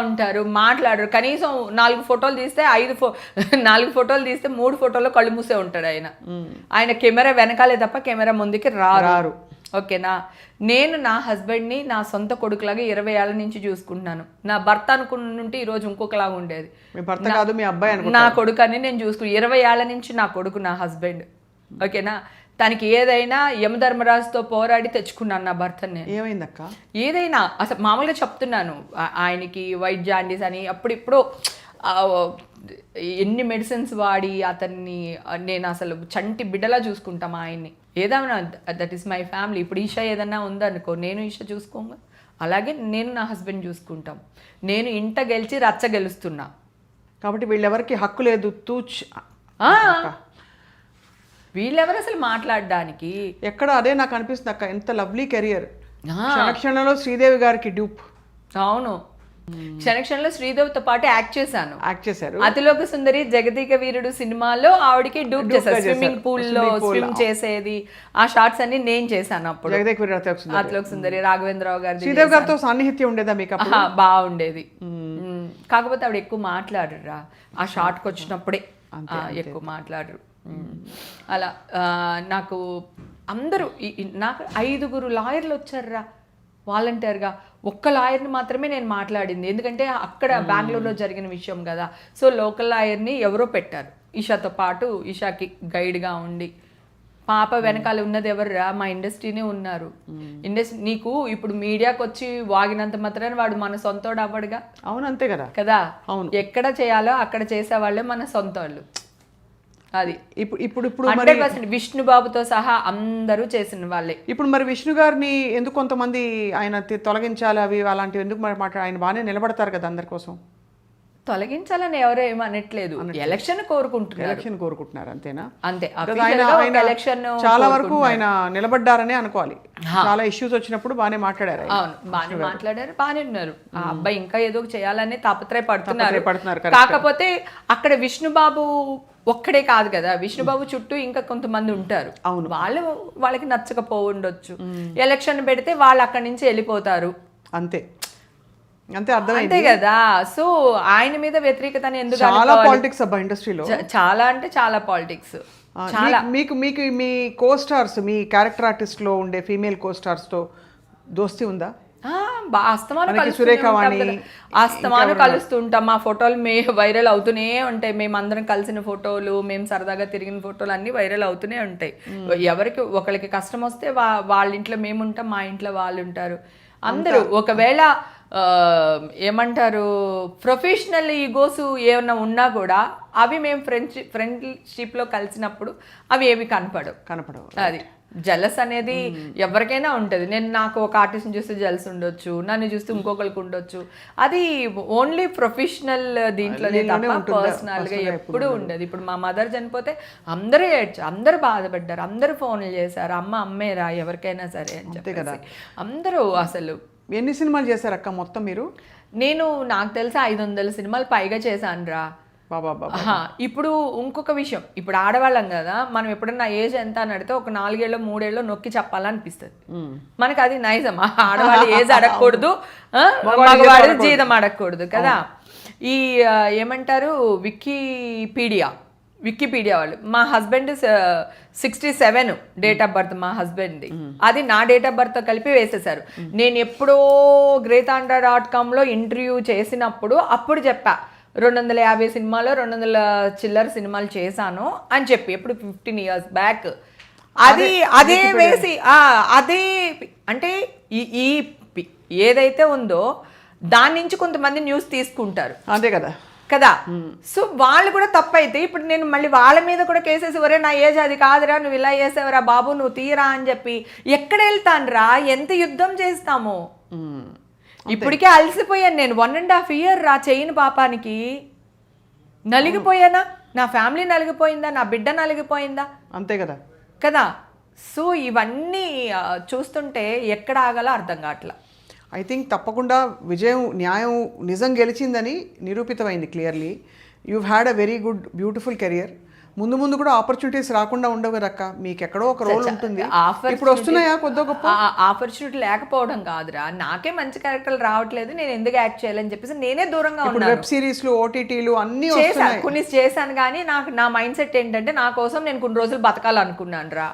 ఉంటారు, మాట్లాడరు. కనీసం 4 ఫోటోలు తీస్తే 4 ఫోటోలు తీస్తే 3 ఫోటోల్లో కళ్ళు మూసే ఉంటాడు ఆయన కెమెరా వెనకాలే తప్ప కెమెరా ముందుకి రారు. ఓకేనా, నేను నా హస్బెండ్ని నా సొంత కొడుకులాగా 20 ఏళ్ల నుంచి చూసుకుంటున్నాను. నా భర్త అనుకుంటుంటే ఈరోజు ఇంకొకలాగా ఉండేది. నా కొడుకు అని నేను చూసుకుని 20 ఏళ్ల నుంచి నా కొడుకు, నా హస్బెండ్. ఓకేనా, తనకి ఏదైనా యమధర్మరాజుతో పోరాడి తెచ్చుకున్నాను నా భర్తని నేను. ఏమైందక్క? ఏదైనా అసలు మామూలుగా చెప్తున్నాను, ఆయనకి వైట్ జాండీస్ అని అప్పుడిప్పుడు ఎన్ని మెడిసిన్స్ వాడి అతన్ని నేను అసలు చంటి బిడ్డలా చూసుకుంటాం ఆయన్ని. ఏదైనా దట్ ఈస్ మై ఫ్యామిలీ. ఇప్పుడు ఈషా ఏదన్నా ఉందనుకో, నేను ఈషా చూసుకోగా అలాగే నేను నా హస్బెండ్ చూసుకుంటాం. నేను ఇంట గెలిచి రచ్చ గెలుస్తున్నా కాబట్టి వీళ్ళెవరికి హక్కు లేదు. వీళ్ళెవరు అసలు మాట్లాడడానికి? ఎక్కడ అదే నాకు అనిపిస్తుంది అక్క, ఎంత లవ్లీ కెరియర్. క్షణక్షణంలో శ్రీదేవి గారికి డ్యూప్. అవును, క్షణక్షణంలో శ్రీదేవితో పాటు యాక్ట్ చేశారు. అతిలోక సుందరి, జగదీక వీరుడు సినిమాలో ఆవిడకి డూప్ చేశారు. స్విమ్మింగ్ పూల్ లో స్విమ్ చేసేది, ఆ షార్ట్స్ అన్ని నేను చేశాను అప్పుడు. అతిలోక సుందరి రాఘవేంద్రరావు గారి. శ్రీదేవి గారితో సాన్నిహిత్యం ఉండేదా మీకు? బాగుండేది. కాకపోతే ఆవిడ ఎక్కువ మాట్లాడరురా, ఆ షార్ట్కి వచ్చినప్పుడే ఎక్కువ మాట్లాడరు. అలా నాకు అందరూ నాకు 5 లాయర్లు వచ్చారురా వాలంటీర్గా. ఒక్క లాయర్ని మాత్రమే నేను మాట్లాడింది, ఎందుకంటే అక్కడ బెంగళూరులో జరిగిన విషయం కదా. సో లోకల్ లాయర్ని ఎవరో పెట్టారు ఈషాతో పాటు, ఈషాకి గైడ్గా ఉండి. పాప వెనకాల ఉన్నది ఎవర్రా? మా ఇండస్ట్రీనే ఉన్నారు. ఇండస్ట్రీ నీకు ఇప్పుడు మీడియాకి వచ్చి వాగినంత మాత్రాన వాడు మన సొంతోడు అవ్వడుగా. అవును, అంతే కదా కదా. ఎక్కడ చేయాలో అక్కడ చేసేవాళ్ళే మన సొంత వాళ్ళు. అది ఇప్పుడు 100% విష్ణుబాబుతో సహా అందరూ చేసిన వాళ్ళే. ఇప్పుడు మరి విష్ణు గారిని ఎందుకు కొంతమంది ఆయన తొలగించాలి అవి అలాంటివి ఎందుకు మరి ఆయన బాగానే నిలబడతారు కదా అందరి కోసం. తొలగించాలని ఎవరో ఏమో అనట్లేదు, ఎలక్షన్ కోరుకుంటున్నారు అంతేనా? అంతే. చాలా వరకు ఆయన నిలబడ్డారనే అనుకోవాలి. చాలా ఇష్యూస్ వచ్చినప్పుడు బాగానే మాట్లాడారు. అవును, బాగానే మాట్లాడారు, బాగానే ఉన్నారు. ఆ అబ్బాయి ఇంకా ఏదో చేయాలని తాపత్రయపడుతున్నారు. కాకపోతే అక్కడ విష్ణుబాబు ఒక్కడే కాదు కదా, విష్ణుబాబు చుట్టూ ఇంకా కొంతమంది ఉంటారు. అవును, వాళ్ళకి నచ్చకపోవచ్చు. ఎలక్షన్ పెడితే వాళ్ళు అక్కడి నుంచి వెళ్ళిపోతారు. అంతే అంతే కదా. సో ఆయన మీద వ్యతిరేకత ఎందుకు? చాలా పాలిటిక్స్ అబ్బా ఇండస్ట్రీలో, చాలా అంటే చాలా పాలిటిక్స్. చాలా మీకు మీ కో స్టార్స్, మీ క్యారెక్టర్ ఆర్టిస్ట్ లో ఉండే ఫీమేల్ కో స్టార్స్ తో దోస్తీ ఉందా? అస్తమాను కలుస్తుంటాం. మా ఫోటోలు వైరల్ అవుతూనే ఉంటాయి. మేమందరం కలిసిన ఫోటోలు, మేము సరదాగా తిరిగిన ఫోటోలు అన్ని వైరల్ అవుతూనే ఉంటాయి. ఎవరికి ఒకరికి కష్టం వస్తే వాళ్ళ ఇంట్లో మేము ఉంటాం, మా ఇంట్లో వాళ్ళు ఉంటారు. అందరూ ఒకవేళ ఏమంటారు ప్రొఫెషనల్ ఈగోస్ ఏమన్నా ఉన్నా కూడా అవి మేము ఫ్రెండ్షిప్లో కలిసినప్పుడు అవి ఏవి కనపడవు. అది జలస్ అనేది ఎవరికైనా ఉంటుంది. నాకు ఒక ఆర్టిస్ట్ని చూస్తే జలస్ ఉండొచ్చు, నన్ను చూస్తే ఇంకొకరికి ఉండొచ్చు. అది ఓన్లీ ప్రొఫెషనల్ దీంట్లోనే తప్ప పర్సనల్గా ఎప్పుడూ ఉండదు. ఇప్పుడు మా మదర్ చనిపోతే అందరూ బాధపడ్డారు, అందరూ ఫోన్లు చేశారు, అమ్మేరా ఎవరికైనా సరే అని చెప్పి అందరూ. అసలు ఎన్ని సినిమాలు చేశారు అక్క మొత్తం మీరు? నాకు తెలిసి 500 సినిమాలు పైగా చేశాను రా. ఇప్పుడు ఇంకొక విషయం, ఇప్పుడు ఆడవాళ్ళం కదా, మనం ఎప్పుడన్నా ఏజ్ ఎంత అని అడిగితే ఒక 4 ఏళ్ళు 3 ఏళ్ళు నొక్కి చెప్పాలనిపిస్తుంది మనకి. అది నైజం. ఆడవాళ్ళు ఏజ్ అడగకూడదు, మగవాడు జీతం అడగకూడదు కదా. ఈ ఏమంటారు వికీపీడియా వాళ్ళు, మా హస్బెండ్ 67 డేట్ ఆఫ్ బర్త్ మా హస్బెండ్ది. అది నా డేట్ ఆఫ్ బర్త్ కలిపి వేసేసారు. నేను ఎప్పుడో greathanda.comలో ఇంటర్వ్యూ చేసినప్పుడు అప్పుడు చెప్పా 250 సినిమాలో 200 చిల్లర సినిమాలు చేశాను అని చెప్పి, ఎప్పుడు 15 years బ్యాక్. అదే వేసి అదే అంటే ఈ ఏదైతే ఉందో దాని నుంచి కొంతమంది న్యూస్ తీసుకుంటారు. అదే కదా. సో వాళ్ళు కూడా తప్పైతే ఇప్పుడు నేను మళ్ళీ వాళ్ళ మీద కూడా కేసేసి, వరే నా ఏజ్ అది కాదురా, నువ్వు ఇలా చేసావురా బాబు, నువ్వు తీరా అని చెప్పి ఎక్కడ వెళ్తాను రా? ఎంత యుద్ధం చేస్తాము? ఇప్పటికే అలసిపోయాను నేను. 1.5 year రా చేయని పాపానికి నలిగిపోయానా? నా ఫ్యామిలీ నలిగిపోయిందా? నా బిడ్డ నలిగిపోయిందా? అంతే కదా. సో ఇవన్నీ చూస్తుంటే ఎక్కడ ఆగాలో అర్థం కావట్లా. ఐ థింక్ తప్పకుండా విజయం, న్యాయం, నిజం గెలిచిందని నిరూపితమైంది clearly. You had a very good beautiful career. ముందు ముందు కూడా ఆపర్చునిటీస్ రాకుండా ఉండవు కదక్క, మీకు ఎక్కడో ఒక రోల్ ఉంటుంది. ఇప్పుడు వస్తున్నాయా కొద్ది గొప్ప? ఆపర్చునిటీ లేకపోవడం కాదురా, నాకే మంచి క్యారెక్టర్లు రావట్లేదు, నేను ఎందుకు యాక్ట్ చేయాలని చెప్పేసి నేనే దూరంగా ఉన్నాను. వెబ్ సిరీస్లు, ఓటీటీలు అన్ని చేశాను, కొన్ని చేశాను, కానీ నాకు నా మైండ్ సెట్ ఏంటంటే నా కోసం నేను కొన్ని రోజులు బతకాలనుకున్నాను రా.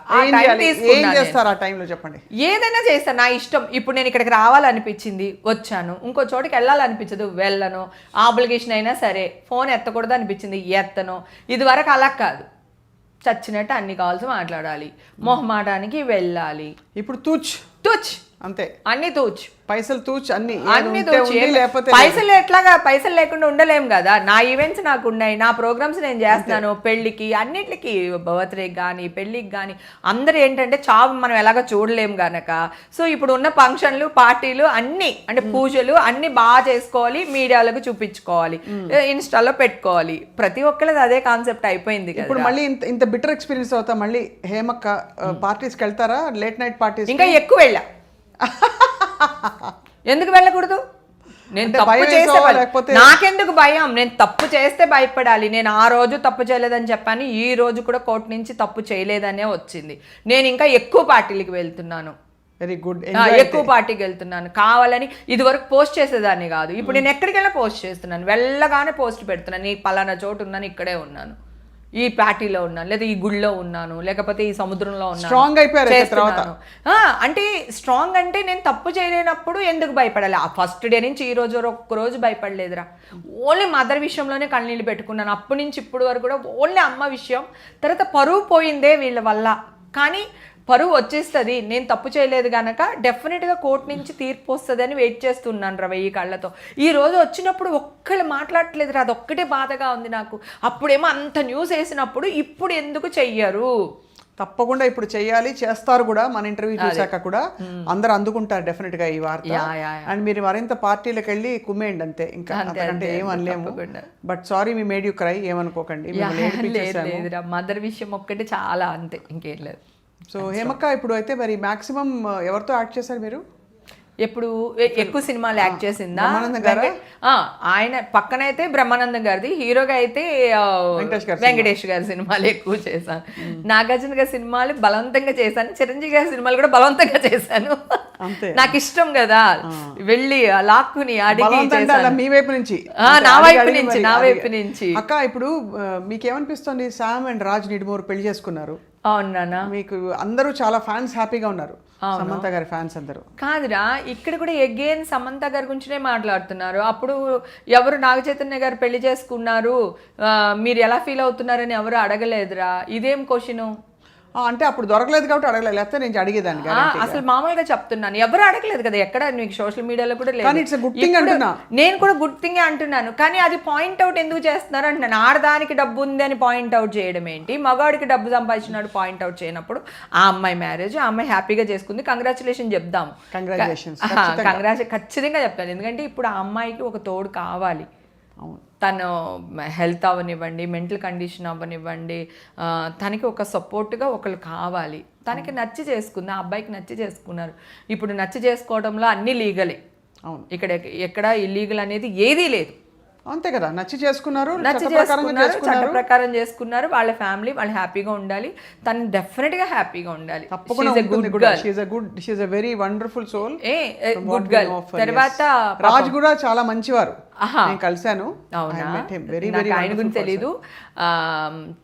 ఏం చేస్తారు ఆ టైంలో చెప్పండి? ఏదైనా చేస్తాను, నా ఇష్టం. ఇప్పుడు నేను ఇక్కడికి రావాలనిపించింది వచ్చాను, ఇంకో చోటికి వెళ్ళాలనిపించదు వెళ్ళను, ఆబ్లిగేషన్ అయినా సరే ఫోన్ ఎత్తకూడదు అనిపించింది ఎత్తను. ఇది వరకు అలా కాదు, చచ్చినట్టు అన్ని కాల్స్ మాట్లాడాలి, మొహమాటానికి వెళ్ళాలి. ఇప్పుడు తూచ్ అంతే, అన్ని తూచ్, పైసలు తూచ్, అన్ని లేకపోతే పైసలు ఎట్లాగా, పైసలు లేకుండా ఉండలేము కదా. నా ఈవెంట్స్ నాకు ఉన్నాయి, నా ప్రోగ్రామ్స్ నేను చేస్తున్నాను, పెళ్లికి అన్నిటికి, బర్త్డేకి కానీ పెళ్లికి కానీ. అందరు ఏంటంటే చావు మనం ఎలాగ చూడలేము గనక, సో ఇప్పుడు ఉన్న ఫంక్షన్లు పార్టీలు అన్ని అంటే పూజలు అన్ని బాగా చేసుకోవాలి, మీడియాలకు చూపించుకోవాలి, ఇన్స్టాలో పెట్టుకోవాలి. ప్రతి ఒక్కరిది అదే కాన్సెప్ట్ అయిపోయింది కదా. ఇప్పుడు మళ్ళీ ఇంత బిటర్ ఎక్స్పీరియన్స్ అవుతా మళ్ళీ హేమక్క పార్టీస్కి వెళ్తారా? లేట్ నైట్ పార్టీస్ ఇంకా ఎక్కువ వెళ్ళా. ఎందుకు వెళ్ళకూడదు? నేను తప్పు చేస్తే నాకెందుకు భయం? నేను తప్పు చేస్తే భయపడాలి. నేను ఆ రోజు తప్పు చేయలేదని చెప్పాను, ఈ రోజు కూడా కోర్టు నుంచి తప్పు చేయలేదనే వచ్చింది. నేను ఇంకా ఎక్కువ పార్టీలకు వెళ్తున్నాను, వెరీ గుడ్, ఎక్కువ పార్టీకి వెళ్తున్నాను. కావాలని ఇది వరకు పోస్ట్ చేసేదాన్ని కాదు, ఇప్పుడు నేను ఎక్కడికి వెళ్ళా పోస్ట్ చేస్తున్నాను, వెళ్ళగానే పోస్ట్ పెడుతున్నాను. నీ పలానా చోటు ఉన్నాను, ఇక్కడే ఉన్నాను, ఈ పార్టీలో ఉన్నాను, లేదా ఈ గుడిలో ఉన్నాను, లేకపోతే ఈ సముద్రంలో ఉన్నాను. స్ట్రాంగ్ అయిపోయారు. అంటే స్ట్రాంగ్ అంటే నేను తప్పు చేయలేనప్పుడు ఎందుకు భయపడాలి? ఆ ఫస్ట్ డే నుంచి ఈ రోజు ఒక్క రోజు భయపడలేదురా. ఓన్లీ మదర్ విషయంలోనే కన్నీళ్ళు పెట్టుకున్నాను. అప్పటి నుంచి ఇప్పుడు వరకు కూడా ఓన్లీ అమ్మ విషయం. తర్వాత పరువు పోయిందే వీళ్ళ వల్ల, కానీ పరువు వచ్చేస్తుంది. నేను తప్పు చేయలేదు కనుక డెఫినెట్గా కోర్టు నుంచి తీర్పు వస్తుంది అని వెయిట్ చేస్తున్నాను రా 1000 కళ్ళతో. ఈ రోజు వచ్చినప్పుడు ఒక్కళ్ళు మాట్లాడట్లేదు రా, అదొక్కటే బాధగా ఉంది నాకు. అప్పుడేమో అంత న్యూస్ వేసినప్పుడు ఇప్పుడు ఎందుకు చెయ్యరు? తప్పకుండా ఇప్పుడు చెయ్యాలి, చేస్తారు కూడా. మన ఇంటర్వ్యూ చూసాక కూడా అందరు అందుకుంటారు డెఫినెట్ గా ఈ వార్త. అండ్ మీరు మరింత పార్టీలకు వెళ్ళి కుమ్మేయండి అంతే, ఇంకా అంతకంటే ఏం అనలేము. But sorry me made you cry, ఏమనుకోకండి. మదర్ విషయం ఒక్కటి చాలా, అంతే, ఇంకేం లేదు. సో హేమక్క ఇప్పుడు అయితే మరి మాక్సిమం ఎవరితో యాక్ట్ చేశారు మీరు? ఎప్పుడు ఎక్కువ సినిమాలు యాక్ట్ చేసిందా? ఆయన పక్కనైతే బ్రహ్మానందం గారిది, హీరోగా అయితే వెంకటేష్ గారి సినిమాలు ఎక్కువ చేశాను. నాగార్జున గారి సినిమాలు బలవంతంగా చేశాను, చిరంజీవి గారి సినిమాలు కూడా బలవంతంగా చేశాను. నాకు ఇష్టం కదా, వెళ్ళి లాక్కుని అడిగి మీ వైపు నుంచి, నా వైపు నుంచి. అక్క ఇప్పుడు మీకేమనిపిస్తుంది? శామ్ అండ్ రాజ్ నిడుమూరు పెళ్లి చేసుకున్నారు, అవునా? మీకు అందరూ చాలా ఫ్యాన్స్ హ్యాపీగా ఉన్నారు, సమంత గారి ఫ్యాన్స్ అందరూ. కాదురా, ఇక్కడ కూడా అగైన్ సమంత గారి గురించినే మాట్లాడుతున్నారు. అప్పుడు ఎవరు నాగ చైతన్య గారు పెళ్లి చేసుకున్నారు, మీరు ఎలా ఫీల్ అవుతున్నారని ఎవరు అడగలేదురా. ఇదేం క్వశ్చన్? అంటే అప్పుడు దొరకలేదు కాబట్టి అడగలేదు, లేకపోతే నేను అడిగేదాన్ని. అసలు మామూలుగా చెప్తున్నాను, ఎవరు అడగలేదు కదా, ఎక్కడ నీకు సోషల్ మీడియాలో కూడా లేదు. నేను కూడా గుడ్ థింగ్ అంటున్నాను, కానీ అది పాయింట్ అవుట్ ఎందుకు చేస్తున్నారు అంటున్నాను. ఆడదానికి డబ్బు ఉంది అని పాయింట్ అవుట్ చేయడం ఏంటి? మగాడికి డబ్బు సంపాదించినాడు పాయింట్ అవుట్ చేయనప్పుడు ఆ అమ్మాయి మ్యారేజ్, ఆ అమ్మాయి హ్యాపీగా చేసుకుంది, కంగ్రాచులేషన్ చెప్దాం, ఖచ్చితంగా చెప్తాను. ఎందుకంటే ఇప్పుడు ఆ అమ్మాయికి ఒక తోడు కావాలి. తను హెల్త్ అవ్వనివ్వండి, మెంటల్ కండిషన్ అవ్వనివ్వండి, తనకి ఒక సపోర్ట్గా ఒకళ్ళు కావాలి. తనకి నచ్చి చేసుకుంది, ఆ అబ్బాయికి నచ్చి చేసుకున్నారు. ఇప్పుడు నచ్చి చేసుకోవడంలో అన్నీ లీగలే, అవును, ఇక్కడ ఎక్కడ ఇల్లీగల్ అనేది ఏదీ లేదు. అంతే కదా, నచ్చి చేసుకున్నారు, చట్ట ప్రకారం చేసుకున్నారు. వాళ్ళ ఫ్యామిలీ వాళ్ళు హ్యాపీగా ఉండాలి, తను డెఫినెట్ గా హ్యాపీగా ఉండాలి. Very wonderful soul, good girl. తర్వాత రాజ్ కూడా చాలా మంచివారు, నేను కలిశాను. ఆయన గురించి తెలీదు.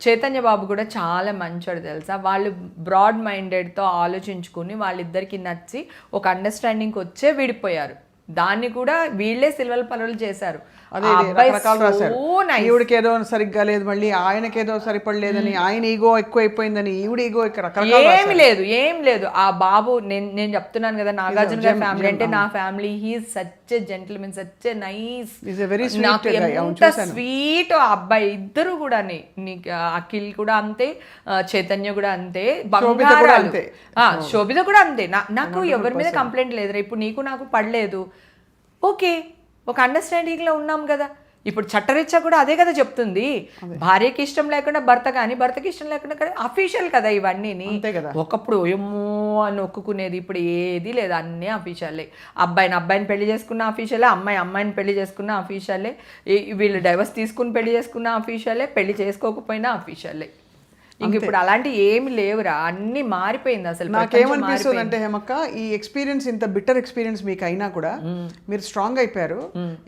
చైతన్య బాబు కూడా చాలా మంచివాడు తెలుసా. వాళ్ళు బ్రాడ్ మైండెడ్తో ఆలోచించుకుని వాళ్ళిద్దరికి నచ్చి ఒక అండర్స్టాండింగ్ వచ్చే విడిపోయారు. దాన్ని కూడా వీళ్ళే సిల్వర్ పనులు చేశారు. ఈవిడికి ఏదో సరిగ్గా లేదు, మళ్ళీ ఆయనకేదో సరిపడలేదని, ఆయన ఈగో ఎక్కువైపోయిందని, ఈవిడ ఈగో ఏం లేదు. ఆ బాబు నేను చెప్తున్నాను కదా, నాగార్జున గారి ఫ్యామిలీ అంటే నా family. He's such a gentleman, such a nice, ఎంత స్వీట్ ఆ అబ్బాయి. ఇద్దరు కూడా, అఖిల్ కూడా అంతే, చైతన్య కూడా అంతే, బంగారాలు. శోభిత కూడా అంతే. నాకు ఎవరి మీద కంప్లైంట్ లేదురా. ఇప్పుడు నీకు నాకు పడలేదు, ఓకే, ఒక అండర్స్టాండింగ్లో ఉన్నాం కదా. ఇప్పుడు చట్టరీత్యా కూడా అదే కదా చెప్తుంది. భార్యకి ఇష్టం లేకుండా భర్త కానీ, భర్తకి ఇష్టం లేకుండా కానీ అఫీషియల్ కదా ఇవన్నీ. ఒకప్పుడు ఏమో అని ఒక్కునేది, ఇప్పుడు ఏది లేదు, అన్నీ అఫీషియలే. అబ్బాయిని పెళ్లి చేసుకున్న అఫీషియలే, అమ్మాయిని పెళ్లి చేసుకున్న అఫీషియలే, వీళ్ళు డైవర్స్ తీసుకుని పెళ్లి చేసుకున్న అఫీషియలే, పెళ్లి చేసుకోకపోయినా అఫీషియలే. ఇంక ఇప్పుడు అలాంటి ఏమి లేవురా, అన్ని మారిపోయింది అసలు. నాకేమనిపిస్తుంది అంటే హేమక్క, ఈ ఎక్స్పీరియన్స్ ఇంత బిట్టర్ ఎక్స్పీరియన్స్ మీకు అయినా కూడా మీరు స్ట్రాంగ్ అయిపోయారు.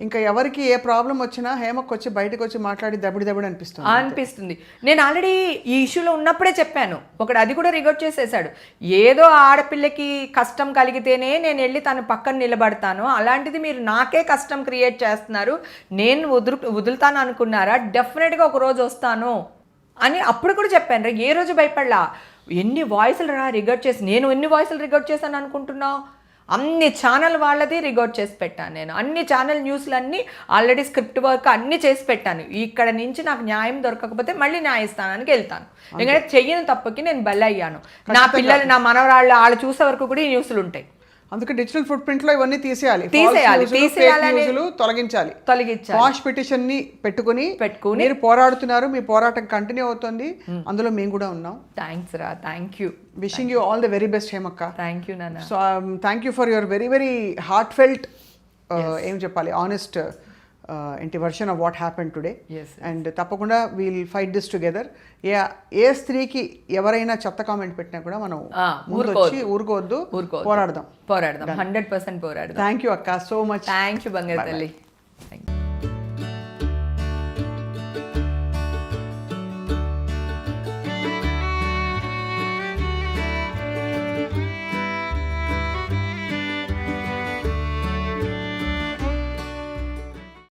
ఇంకా ఎవరికి ఏ ప్రాబ్లం వచ్చినా హేమక్క వచ్చి బయటకు వచ్చి మాట్లాడి దబిడి అనిపిస్తుంది. నేను ఆల్రెడీ ఈ ఇష్యూలో ఉన్నప్పుడే చెప్పాను, ఒకడు అది కూడా రిగోట్ చేసేసాడు. ఏదో ఆడపిల్లకి కష్టం కలిగితేనే నేను వెళ్ళి తన పక్కన నిలబడతాను, అలాంటిది మీరు నాకే కష్టం క్రియేట్ చేస్తున్నారు, నేను వదులుతాను అనుకున్నారా, డెఫినెట్గా ఒక రోజు వస్తాను అని అప్పుడు కూడా చెప్పాను రా. ఏ రోజు భయపడలా. ఎన్ని వాయిస్లు రా రికార్డ్ చేసి, నేను ఎన్ని వాయిస్లు రికార్డ్ చేశాను అనుకుంటున్నావు? అన్ని ఛానల్ వాళ్ళది రికార్డ్ చేసి పెట్టాను నేను. అన్ని ఛానల్ న్యూస్లు అన్నీ ఆల్రెడీ స్క్రిప్ట్ వర్క్ అన్నీ చేసి పెట్టాను. ఇక్కడ నుంచి నాకు న్యాయం దొరకకపోతే మళ్ళీ న్యాయస్థానానికి వెళ్తాను. ఎందుకంటే చెయ్యని తప్పుకి నేను బలయ్యాను. నా పిల్లలు, నా మనవరాళ్ళు వాళ్ళు చూసే వరకు కూడా ఈ న్యూస్లు ఉంటాయి. అందుకే డిజిటల్ ఫుట్ ప్రింట్ లో ఇవన్నీ తీసేయాలి, తొలగించాలి. వాష్ పిటిషన్ ని పెట్టుకుని మీరు పోరాడుతున్నారు, మీ పోరాటం కంటిన్యూ అవుతుంది, అందులో మేము కూడా ఉన్నాం. థ్యాంక్స్ రా, thank you. Wishing you all the very best హేమక్క. థ్యాంక్ యూ నాన్న. So thank you for your very very heartfelt, ఏం చెప్పాలి, ఆనెస్ట్ ఏంటి version of what happen today. And తప్పకుండా వీల్ ఫైట్ దిస్ టుగెదర్. ఏ స్త్రీకి ఎవరైనా చెత్త కామెంట్ పెట్టినా కూడా మనం ఊరుకోవద్దు, పోరాడదాం. 100% పోరాడదాం. థ్యాంక్ యూ అక్క, సో మచ్. థ్యాంక్ యూ బంగారు తల్లి.